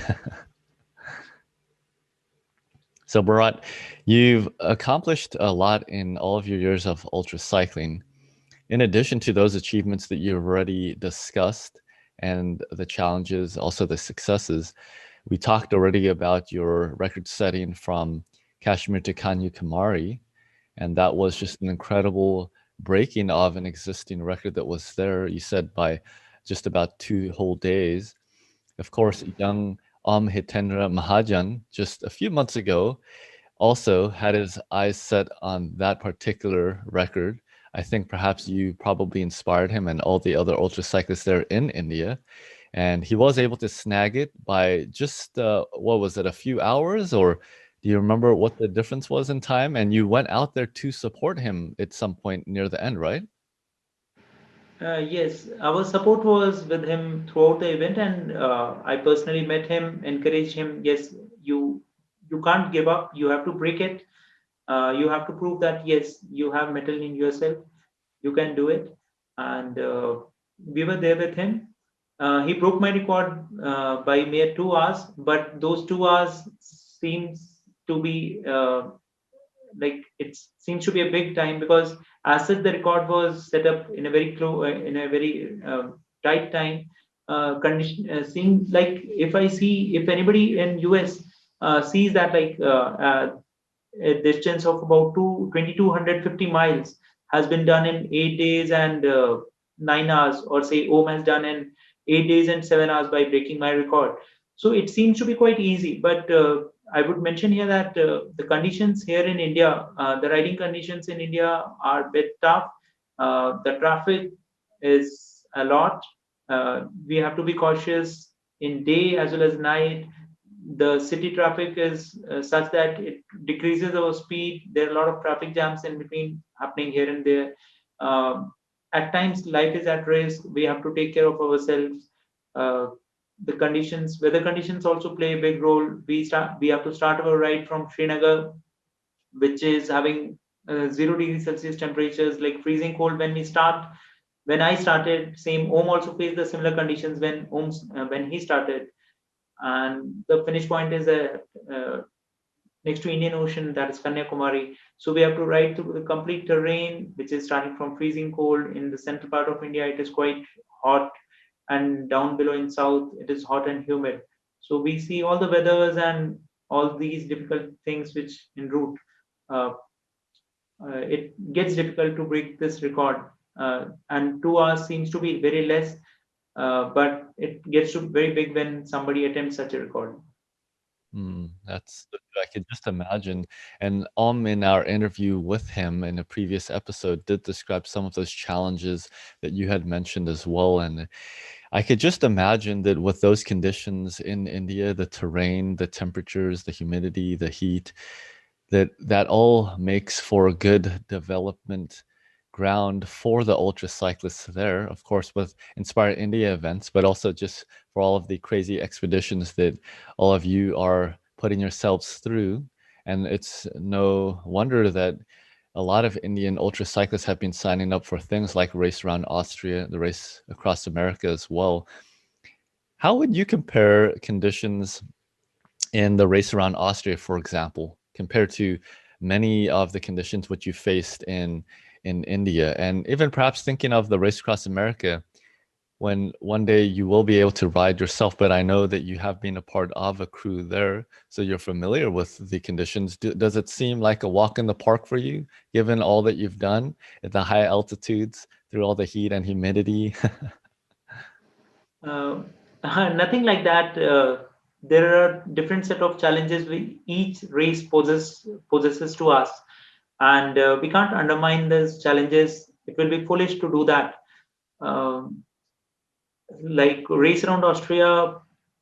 So, Bharat, you've accomplished a lot in all of your years of ultra cycling. In addition to those achievements that you've already discussed and the challenges, also the successes, we talked already about your record setting from Kashmir to Kanyakumari, and that was just an incredible breaking of an existing record that was there, you said, by just about 2 whole days. Of course, young Hitendra Mahajan, just a few months ago, also had his eyes set on that particular record. I think perhaps you probably inspired him and all the other ultra cyclists there in India. And he was able to snag it by just, what was it, a few hours? Or do you remember what the difference was in time? And you went out there to support him at some point near the end, right? Yes, our support was with him throughout the event, and I personally met him, encouraged him. Yes, you can't give up. You have to break it. You have to prove that yes, you have metal in yourself. You can do it, and we were there with him. He broke my record by mere 2 hours, but those 2 hours seems to be like it seems to be a big time, because as such the record was set up in a very in a very tight time condition. Seems like if anybody in US sees that a distance of about 2,250 miles has been done in 8 days and 9 hours, or say Om has done in 8 days and 7 hours by breaking my record. So it seems to be quite easy, but I would mention here that the conditions here in India, the riding conditions in India are a bit tough. The traffic is a lot. We have to be cautious in day as well as night. The city traffic is such that it decreases our speed. There are a lot of traffic jams in between happening here and there. At times, life is at risk. We have to take care of ourselves. Uh, the conditions, weather conditions also play a big role. We have to start our ride from Srinagar, which is having 0 degrees Celsius temperatures, like freezing cold when we start. When I started, same Om also faced the similar conditions when he started, and the finish point is next to Indian Ocean, that is Kanyakumari. So we have to ride through the complete terrain, which is starting from freezing cold in the central part of India. It is quite hot, and down below in south, it is hot and humid. So we see all the weathers and all these difficult things which en route. Uh, it gets difficult to break this record, and 2 hours seems to be very less, but it gets to very big when somebody attempts such a record. That's I could just imagine. And in our interview with him in a previous episode, did describe some of those challenges that you had mentioned as well. And I could just imagine that with those conditions in India, the terrain, the temperatures, the humidity, the heat, that all makes for a good development ground for the ultra cyclists there, of course, with Inspire India events, but also just for all of the crazy expeditions that all of you are putting yourselves through. And it's no wonder that a lot of Indian ultra cyclists have been signing up for things like Race Around Austria, the race across America as well. How would you compare conditions in the Race Around Austria, for example, compared to many of the conditions which you faced in India, and even perhaps thinking of the Race Across America, when one day you will be able to ride yourself, but I know that you have been a part of a crew there, so you're familiar with the conditions. Does it seem like a walk in the park for you, given all that you've done at the high altitudes, through all the heat and humidity? Uh, nothing like that. There are different set of challenges each race possesses to us, and we can't undermine those challenges. It will be foolish to do that. Um, like Race Around Austria,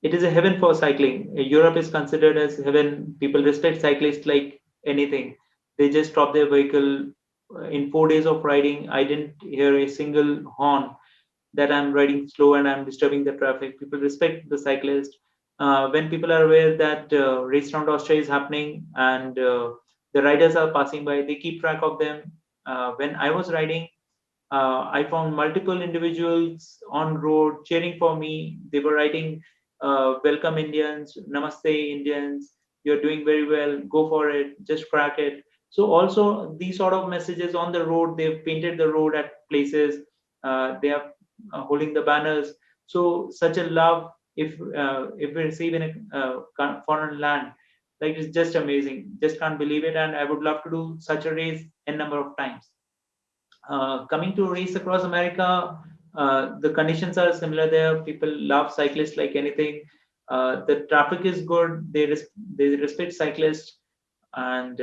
it is a heaven for cycling. Europe is considered as heaven. People respect cyclists like anything. They just stop their vehicle. In 4 days of riding, I didn't hear a single horn that I'm riding slow and I'm disturbing the traffic. People respect the cyclist. When people are aware that Race Around Austria is happening and the riders are passing by, they keep track of them. When I was riding, I found multiple individuals on road cheering for me. They were writing, "Welcome Indians, Namaste Indians. You're doing very well. Go for it. Just crack it." So also these sort of messages on the road. They've painted the road at places. They are holding the banners. So such a love, if we receive in a foreign land, like it's just amazing. Just can't believe it, and I would love to do such a race a number of times. Coming to Race Across America, the conditions are similar there. People love cyclists like anything. The traffic is good. They respect cyclists, and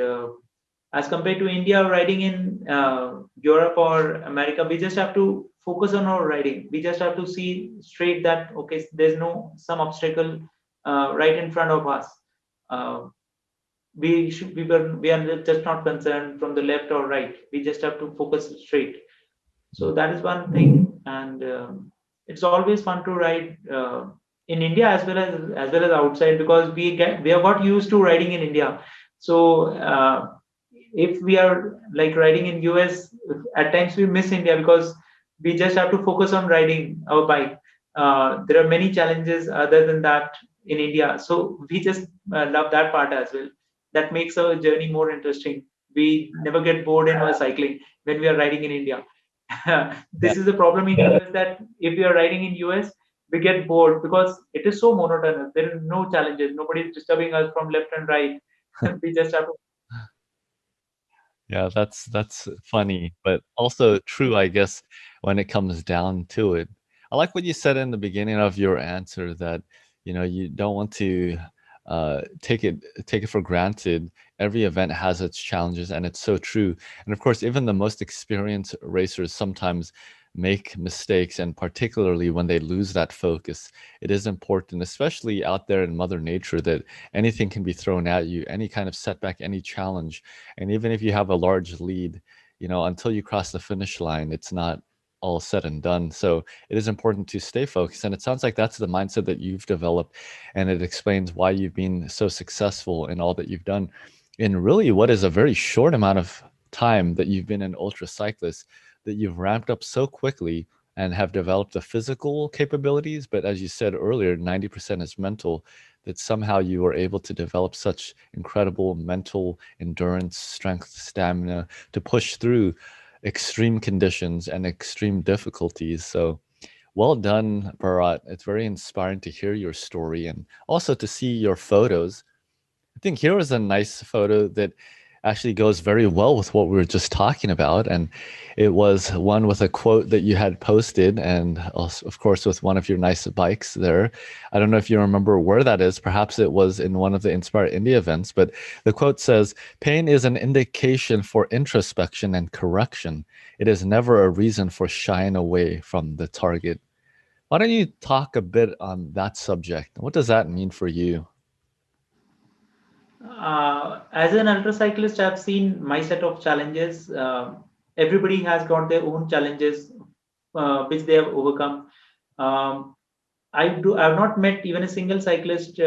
as compared to India, riding in Europe or America, we just have to focus on our riding. We just have to see straight that okay, there's no some obstacle right in front of us. Uh, we are just not concerned from the left or right. We just have to focus straight. So that is one thing, and it's always fun to ride in India as well as outside, because we have got used to riding in India. So if we are like riding in US, at times we miss India because we just have to focus on riding our bike. There are many challenges other than that in India. So we just love that part as well. That makes our journey more interesting. We never get bored in our cycling when we are riding in India. Yeah. This is the problem in US, that if we are riding in US, we get bored because it is so monotonous. There are no challenges. Nobody is disturbing us from left and right. We just have to. Yeah, that's funny, but also true, I guess, when it comes down to it. I like what you said in the beginning of your answer that, you don't want to take it for granted. Every event has its challenges, and it's so true. And of course, even the most experienced racers sometimes make mistakes, and particularly when they lose that focus, it is important, especially out there in Mother Nature, that anything can be thrown at you, any kind of setback, any challenge. And even if you have a large lead, until you cross the finish line, it's not all said and done. So it is important to stay focused. And it sounds like that's the mindset that you've developed. And it explains why you've been so successful in all that you've done in really what is a very short amount of time that you've been an ultra cyclist, that you've ramped up so quickly and have developed the physical capabilities. But as you said earlier, 90% is mental, that somehow you were able to develop such incredible mental endurance, strength, stamina to push through extreme conditions and extreme difficulties. So well done, Bharat. It's very inspiring to hear your story and also to see your photos. I think here is a nice photo that actually goes very well with what we were just talking about. And it was one with a quote that you had posted, and also, of course, with one of your nice bikes there. I don't know if you remember where that is. Perhaps it was in one of the Inspire India events, but the quote says, "Pain is an indication for introspection and correction. It is never a reason for shying away from the target." Why don't you talk a bit on that subject? What does that mean for you? As an ultra cyclist, I've seen my set of challenges. Everybody has got their own challenges, which they have overcome. Um, I've not met even a single cyclist,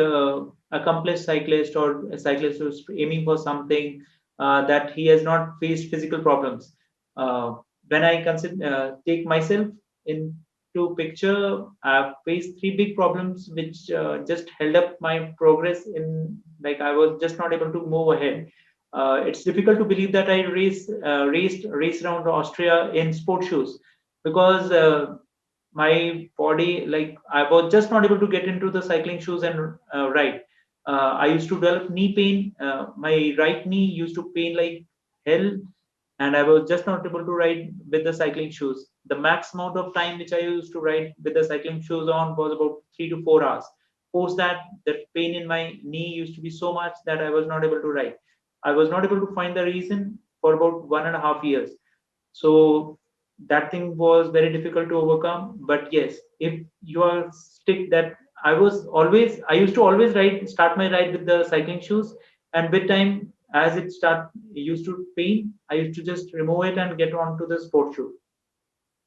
accomplished cyclist, or a cyclist who's aiming for something, that he has not faced physical problems. When I consider take myself into picture, I've faced three big problems which just held up my progress. In like I was just not able to move ahead. It's difficult to believe that I raced Race Around Austria in sport shoes, because my body, like I was just not able to get into the cycling shoes and ride. I used to develop knee pain. My right knee used to pain like hell, and I was just not able to ride with the cycling shoes. The max amount of time which I used to ride with the cycling shoes on was about 3 to 4 hours. Post that, the pain in my knee used to be so much that I was not able to ride. I was not able to find the reason for about 1.5 years. So that thing was very difficult to overcome. But yes, if you are stick that, I used to always start my ride with the cycling shoes, and with time, as it used to pain, I used to just remove it and get onto the sport shoe.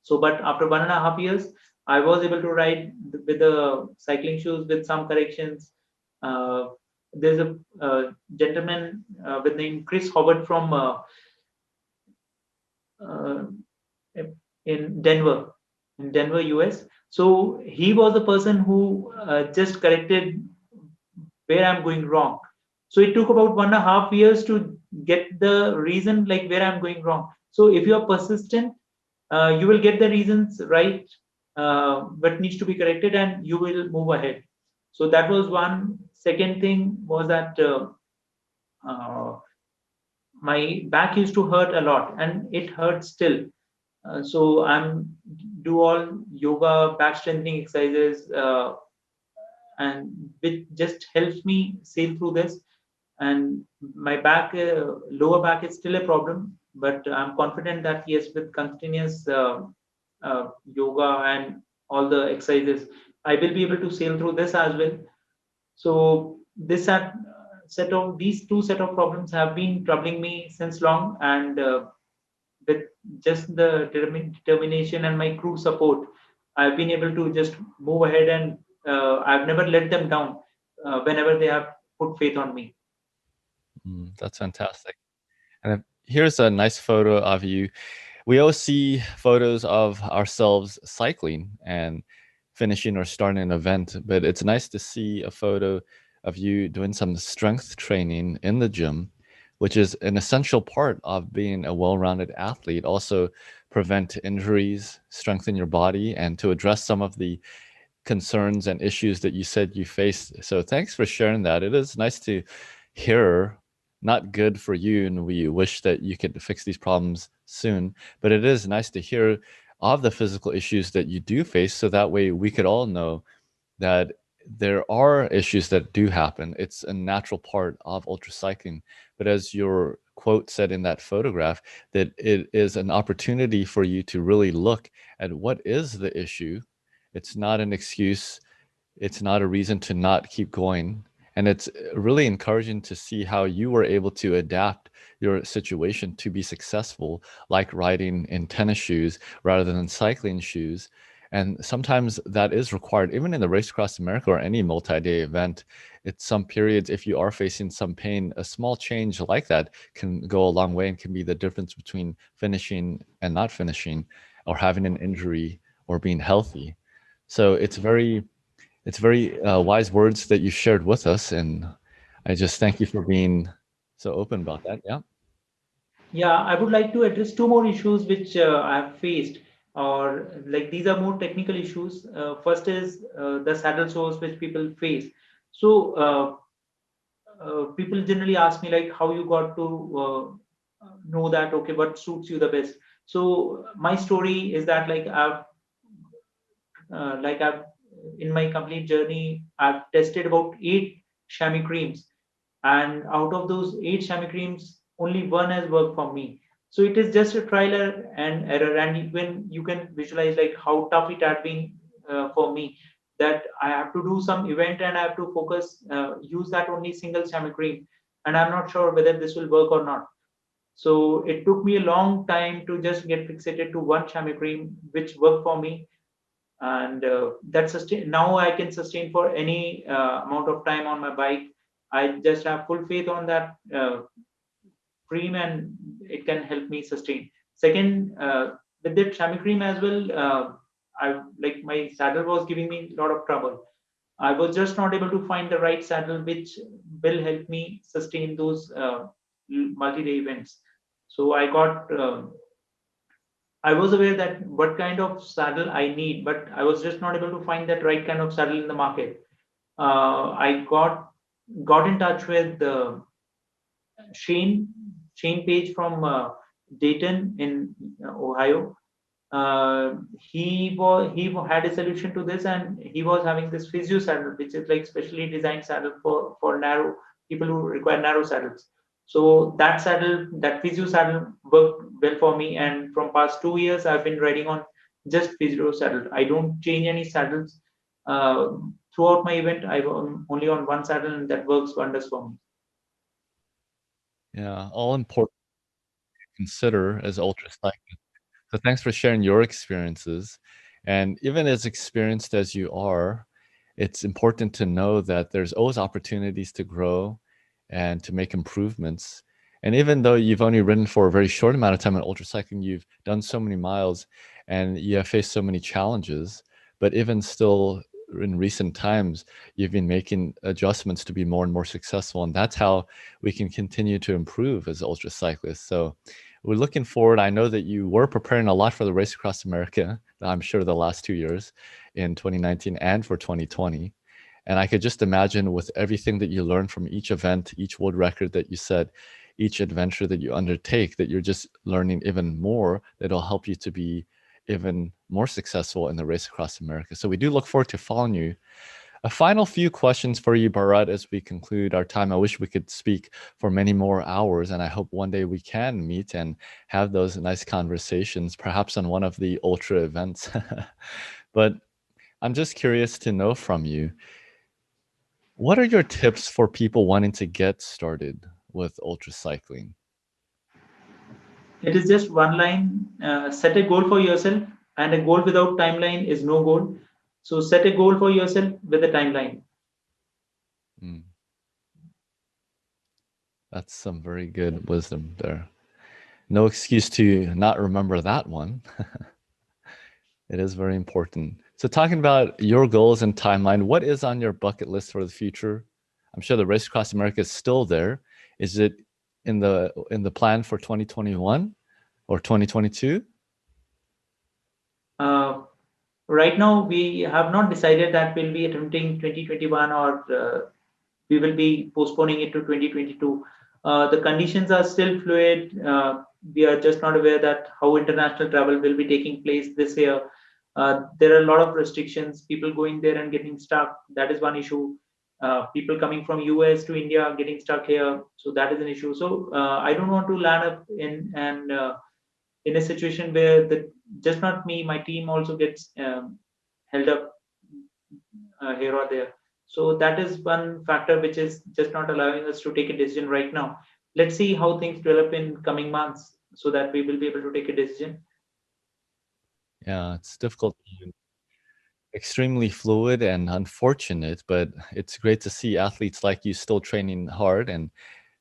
So, but after 1.5 years, I was able to ride with the cycling shoes with some corrections. Uh, there's a gentleman with name Chris Howard from uh, in Denver, US. So he was the person who just corrected where I'm going wrong. So it took about 1.5 years to get the reason like where I'm going wrong. So if you are persistent, you will get the reasons right, what needs to be corrected, and you will move ahead. So that was one. Second thing was that uh, my back used to hurt a lot, and it hurts still. So I'm do all yoga, back strengthening exercises, and which just helps me sail through this. And my lower back is still a problem, but I'm confident that yes, with continuous yoga and all the exercises, I will be able to sail through this as well. So these two set of problems have been troubling me since long, and with just the determination and my crew support, I've been able to just move ahead, and I've never let them down whenever they have put faith on me. That's fantastic. And here's a nice photo of you. We always see photos of ourselves cycling, and finishing or starting an event, but it's nice to see a photo of you doing some strength training in the gym, which is an essential part of being a well-rounded athlete. Also, prevent injuries, strengthen your body, and to address some of the concerns and issues that you said you faced. So thanks for sharing that. It is nice to hear, not good for you, and we wish that you could fix these problems soon, but it is nice to hear of the physical issues that you do face, so that way we could all know that there are issues that do happen. It's a natural part of ultracycling. But as your quote said in that photograph, that it is an opportunity for you to really look at what is the issue. It's not an excuse. It's not a reason to not keep going. And it's really encouraging to see how you were able to adapt your situation to be successful, like riding in tennis shoes rather than cycling shoes. And sometimes that is required, even in the Race Across America or any multi-day event. It's some periods, if you are facing some pain, a small change like that can go a long way and can be the difference between finishing and not finishing, or having an injury or being healthy. So it's very wise words that you shared with us, and I just thank you for being so open about that. Yeah. Yeah, I would like to address two more issues which I have faced, or like these are more technical issues. First is the saddle sores which people face. So people generally ask me like how you got to know that, okay, what suits you the best. So my story is that I've in my complete journey I've tested about 8 chamois creams, and out of those 8 chamois creams only one has worked for me. So it is just a trial and error, and when you can visualize like how tough it had been for me, that I have to do some event and I have to focus use that only single chamois cream, and I'm not sure whether this will work or not. So it took me a long time to just get fixated to one chamois cream which worked for me, and that sustain now I can sustain for any amount of time on my bike. I just have full faith on that cream, and it can help me sustain. Second, with that chamois cream as well, I like my saddle was giving me a lot of trouble. I was just not able to find the right saddle which will help me sustain those multi-day events. So I was aware that what kind of saddle I need, but I was just not able to find that right kind of saddle in the market. I got in touch with Shane Shane Page from Dayton in Ohio. He had a solution to this, and he was having this physio saddle, which is like specially designed saddle for narrow people who require narrow saddles. So that physio saddle worked well for me, and from past 2 years I've been riding on just physio saddle. I don't change any saddles uh, throughout my event. I'm only on one saddle, and that works wonders for me. Yeah. All important to consider as ultracycling. So thanks for sharing your experiences. And even as experienced as you are, it's important to know that there's always opportunities to grow and to make improvements. And even though you've only ridden for a very short amount of time in ultracycling, you've done so many miles and you have faced so many challenges. But even still, in recent times, you've been making adjustments to be more and more successful. And that's how we can continue to improve as ultracyclists. So we're looking forward. I know that you were preparing a lot for the Race Across America, I'm sure the last 2 years in 2019 and for 2020. And I could just imagine with everything that you learned from each event, each world record that you set, each adventure that you undertake, that you're just learning even more that'll help you to be even more successful in the Race Across America. So we do look forward to following you. A final few questions for you, Bharat, as we conclude our time. I wish we could speak for many more hours, and I hope one day we can meet and have those nice conversations, perhaps on one of the ultra events. But I'm just curious to know from you, what are your tips for people wanting to get started with ultra cycling? It is just one line. Set a goal for yourself, and a goal without timeline is no goal. So set a goal for yourself with a timeline. Mm, that's some very good wisdom there. No excuse to not remember that one. It is very important. So talking about your goals and timeline, what is on your bucket list for the future? I'm sure the Race Across America is still there. Is it in the plan for 2021 or 2022? Right now, we have not decided that we'll be attempting 2021 or we will be postponing it to 2022. The conditions are still fluid. We are just not aware that how international travel will be taking place this year. There are a lot of restrictions. People going there and getting stuck. That is one issue. People coming from US to India getting stuck here. So that is an issue. So I don't want to land up in a situation where just not me, my team also gets held up here or there. So that is one factor which is just not allowing us to take a decision right now. Let's see how things develop in coming months so that we will be able to take a decision. Yeah, it's difficult, extremely fluid and unfortunate, but it's great to see athletes like you still training hard and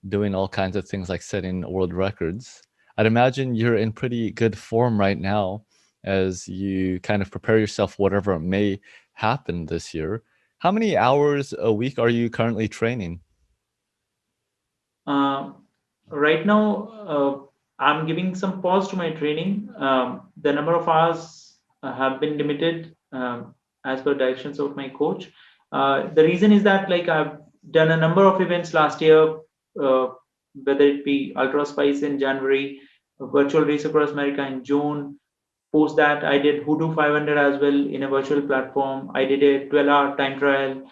doing all kinds of things like setting world records. I'd imagine you're in pretty good form right now as you kind of prepare yourself whatever may happen this year. How many hours a week are you currently training? Uh, right now, I'm giving some pause to my training. The number of hours have been limited as per directions of my coach. The reason is that like I've done a number of events last year, whether it be Ultra Spice in January, Virtual Race Across America in June. Post that, I did Hoodoo 500 as well in a virtual platform. I did a 12-hour time trial.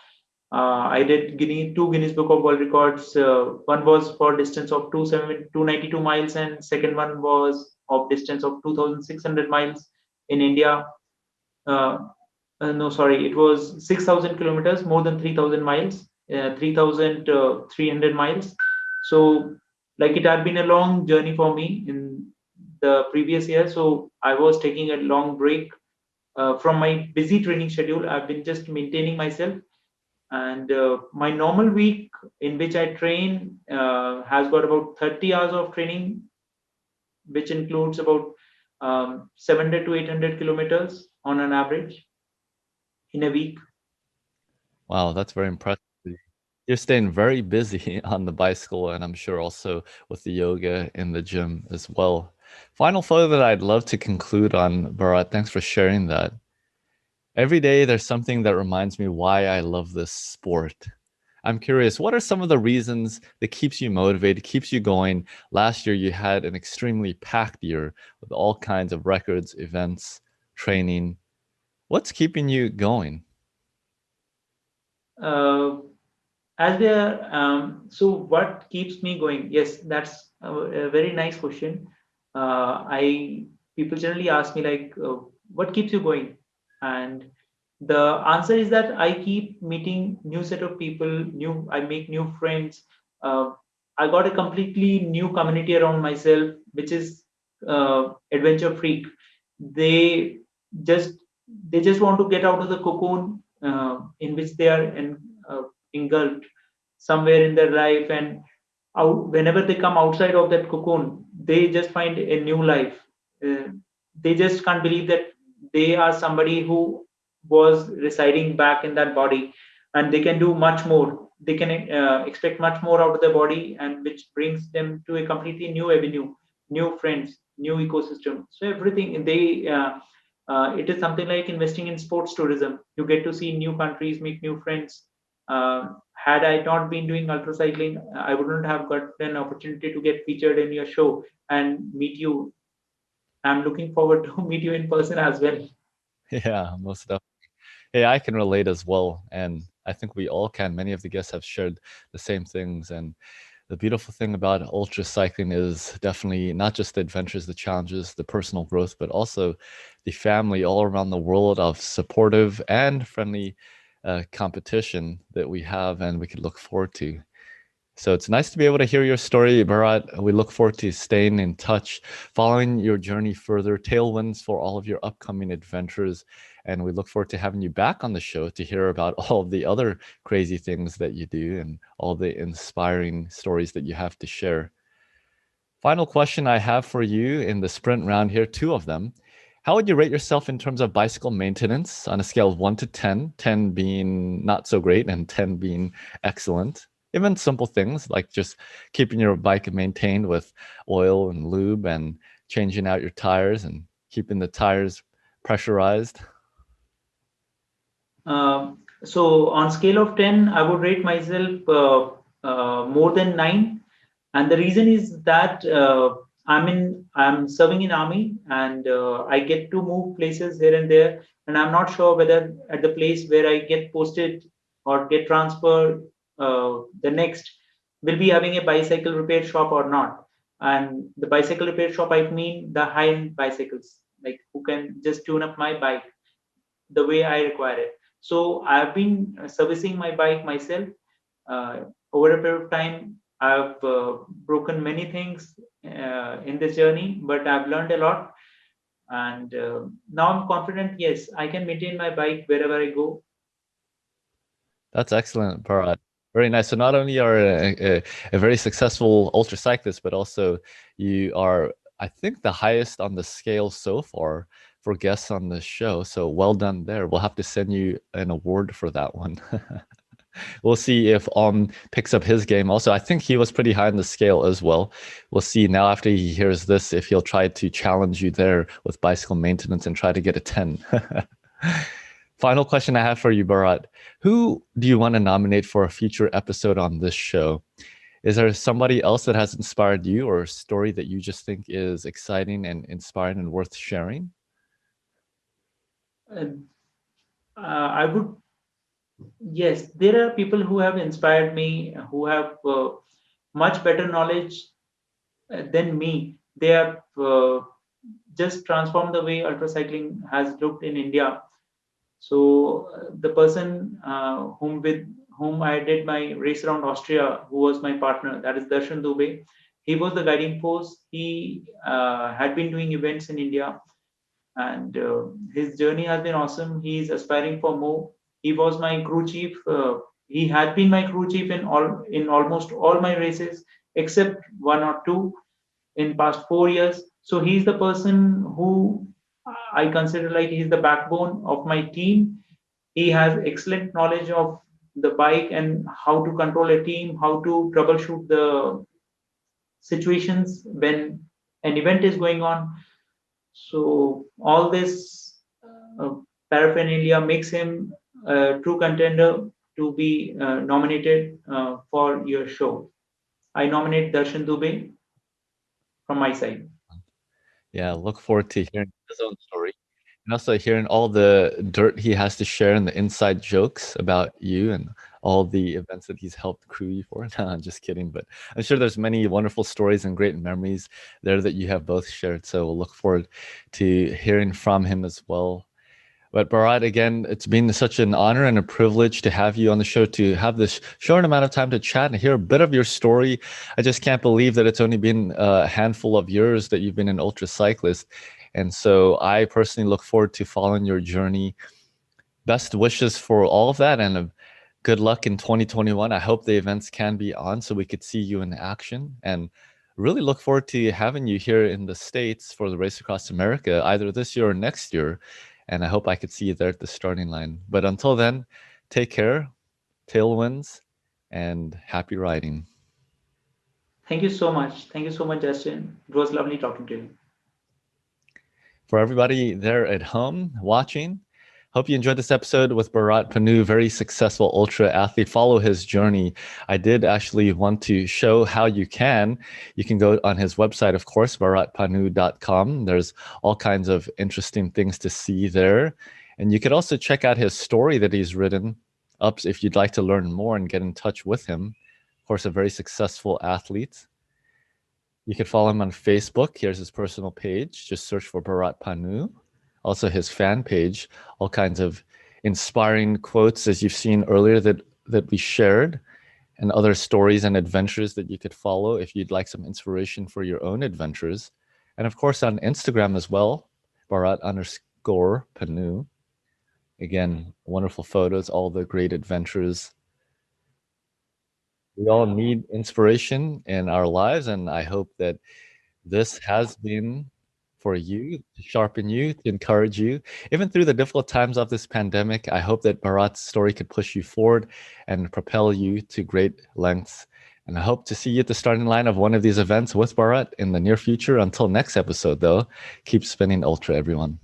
I did two Guinness Book of World Records. One was for distance of 292 miles, and second one was of distance of 2,600 miles in India. No, sorry, it was 6,000 kilometers, more than 3,000 miles, 3,300 miles. So, like it had been a long journey for me in the previous year. So, I was taking a long break from my busy training schedule. I've been just maintaining myself, and my normal week in which I train has got about 30 hours of training, which includes about 700 to 800 kilometers on an average in a week. Wow, that's very impressive. You're staying very busy on the bicycle, and I'm sure also with the yoga in the gym as well. Final photo that I'd love to conclude on, Bharat. Thanks for sharing that. Every day there's something that reminds me why I love this sport. I'm curious, what are some of the reasons that keeps you motivated, keeps you going? Last year you had an extremely packed year with all kinds of records, events, training. What's keeping you going? Uh, as there, so what keeps me going? Yes, that's a very nice question. I People generally ask me like, what keeps you going? And the answer is that I keep meeting new set of people, I make new friends. Uh, I got a completely new community around myself, which is adventure freak. They just they just want to get out of the cocoon in which they are engulfed somewhere in their life, and whenever they come outside of that cocoon, they just find a new life. Uh, they just can't believe that they are somebody who was residing back in that body, and they can do much more. They can expect much more out of their body, and which brings them to a completely new avenue, new friends, new ecosystem. So everything it is something like investing in sports tourism. You get to see new countries, make new friends. Had I not been doing ultra cycling, I wouldn't have got an opportunity to get featured in your show and meet you. I'm looking forward to meet you in person as well. Yeah, most definitely. Hey, I can relate as well. And I think we all can. Many of the guests have shared the same things. And the beautiful thing about ultra cycling is definitely not just the adventures, the challenges, the personal growth, but also the family all around the world of supportive and friendly competition that we have and we can look forward to. So it's nice to be able to hear your story, Bharat. We look forward to staying in touch, following your journey further, tailwinds for all of your upcoming adventures. And we look forward to having you back on the show to hear about all of the other crazy things that you do and all the inspiring stories that you have to share. Final question I have for you in the sprint round here, two of them. How would you rate yourself in terms of bicycle maintenance on a scale of 1 to 10, 10 being not so great and 10 being excellent? Even simple things like just keeping your bike maintained with oil and lube and changing out your tires and keeping the tires pressurized. So on scale of 10, I would rate myself more than 9. And the reason is that I'm serving in army, and I get to move places here and there, and I'm not sure whether at the place where I get posted or get transferred, the next will be having a bicycle repair shop or not. And the bicycle repair shop, I mean the high-end bicycles, like who can just tune up my bike the way I require it. So I've been servicing my bike myself. Over a period of time, I've broken many things in this journey, but I've learned a lot. And now I'm confident, yes, I can maintain my bike wherever I go. That's excellent, Bharat. Very nice. So not only are a very successful ultra cyclist, but also you are, I think, the highest on the scale so far for guests on the show. So well done there. We'll have to send you an award for that one. We'll see if picks up his game also. I think he was pretty high on the scale as well. We'll see now after he hears this if he'll try to challenge you there with bicycle maintenance and try to get a 10. Final question I have for you, Bharat. Who do you want to nominate for a future episode on this show? Is there somebody else that has inspired you or a story that you just think is exciting and inspiring and worth sharing? I would, yes, there are people who have inspired me, who have much better knowledge than me. They have just transformed the way ultra cycling has looked in India. So the person whom I did my Race Around Austria, who was my partner, that is Darshan Dubey. He was the guiding force. He had been doing events in India, and his journey has been awesome. He is aspiring for more. He was my crew chief. He had been my crew chief in almost all my races except one or two in past 4 years. So he's the person who I consider like he's the backbone of my team. He has excellent knowledge of the bike and how to control a team, how to troubleshoot the situations when an event is going on. So all this paraphernalia makes him a true contender to be nominated for your show. I nominate Darshan Dubey from my side. Yeah, look forward to hearing his own story and also hearing all the dirt he has to share and the inside jokes about you and all the events that he's helped crew you for. No, I'm just kidding, but I'm sure there's many wonderful stories and great memories there that you have both shared. So we'll look forward to hearing from him as well. But Bharat, again, it's been such an honor and a privilege to have you on the show, to have this short amount of time to chat and hear a bit of your story. I just can't believe that it's only been a handful of years that you've been an ultra cyclist. And so I personally look forward to following your journey. Best wishes for all of that and good luck in 2021. I hope the events can be on so we could see you in action, and really look forward to having you here in the States for the Race Across America, either this year or next year. And I hope I could see you there at the starting line. But until then, take care, tailwinds, and happy riding. Thank you so much. Thank you so much, Justin. It was lovely talking to you. For everybody there at home watching, hope you enjoyed this episode with Bharat Pannu, very successful ultra athlete. Follow his journey. I did actually want to show how you can. You can go on his website, of course, bharatpannu.com. There's all kinds of interesting things to see there. And you could also check out his story that he's written up if you'd like to learn more and get in touch with him. Of course, a very successful athlete. You can follow him on Facebook. Here's his personal page. Just search for Bharat Pannu. Also his fan page, all kinds of inspiring quotes, as you've seen earlier, that we shared, and other stories and adventures that you could follow if you'd like some inspiration for your own adventures. And of course on Instagram as well, Bharat_Pannu. Again, wonderful photos, all the great adventures. We all need inspiration in our lives, and I hope that this has been for you, to sharpen you, to encourage you. Even through the difficult times of this pandemic, I hope that Bharat's story could push you forward and propel you to great lengths. And I hope to see you at the starting line of one of these events with Bharat in the near future. Until next episode, though, keep spinning ultra, everyone.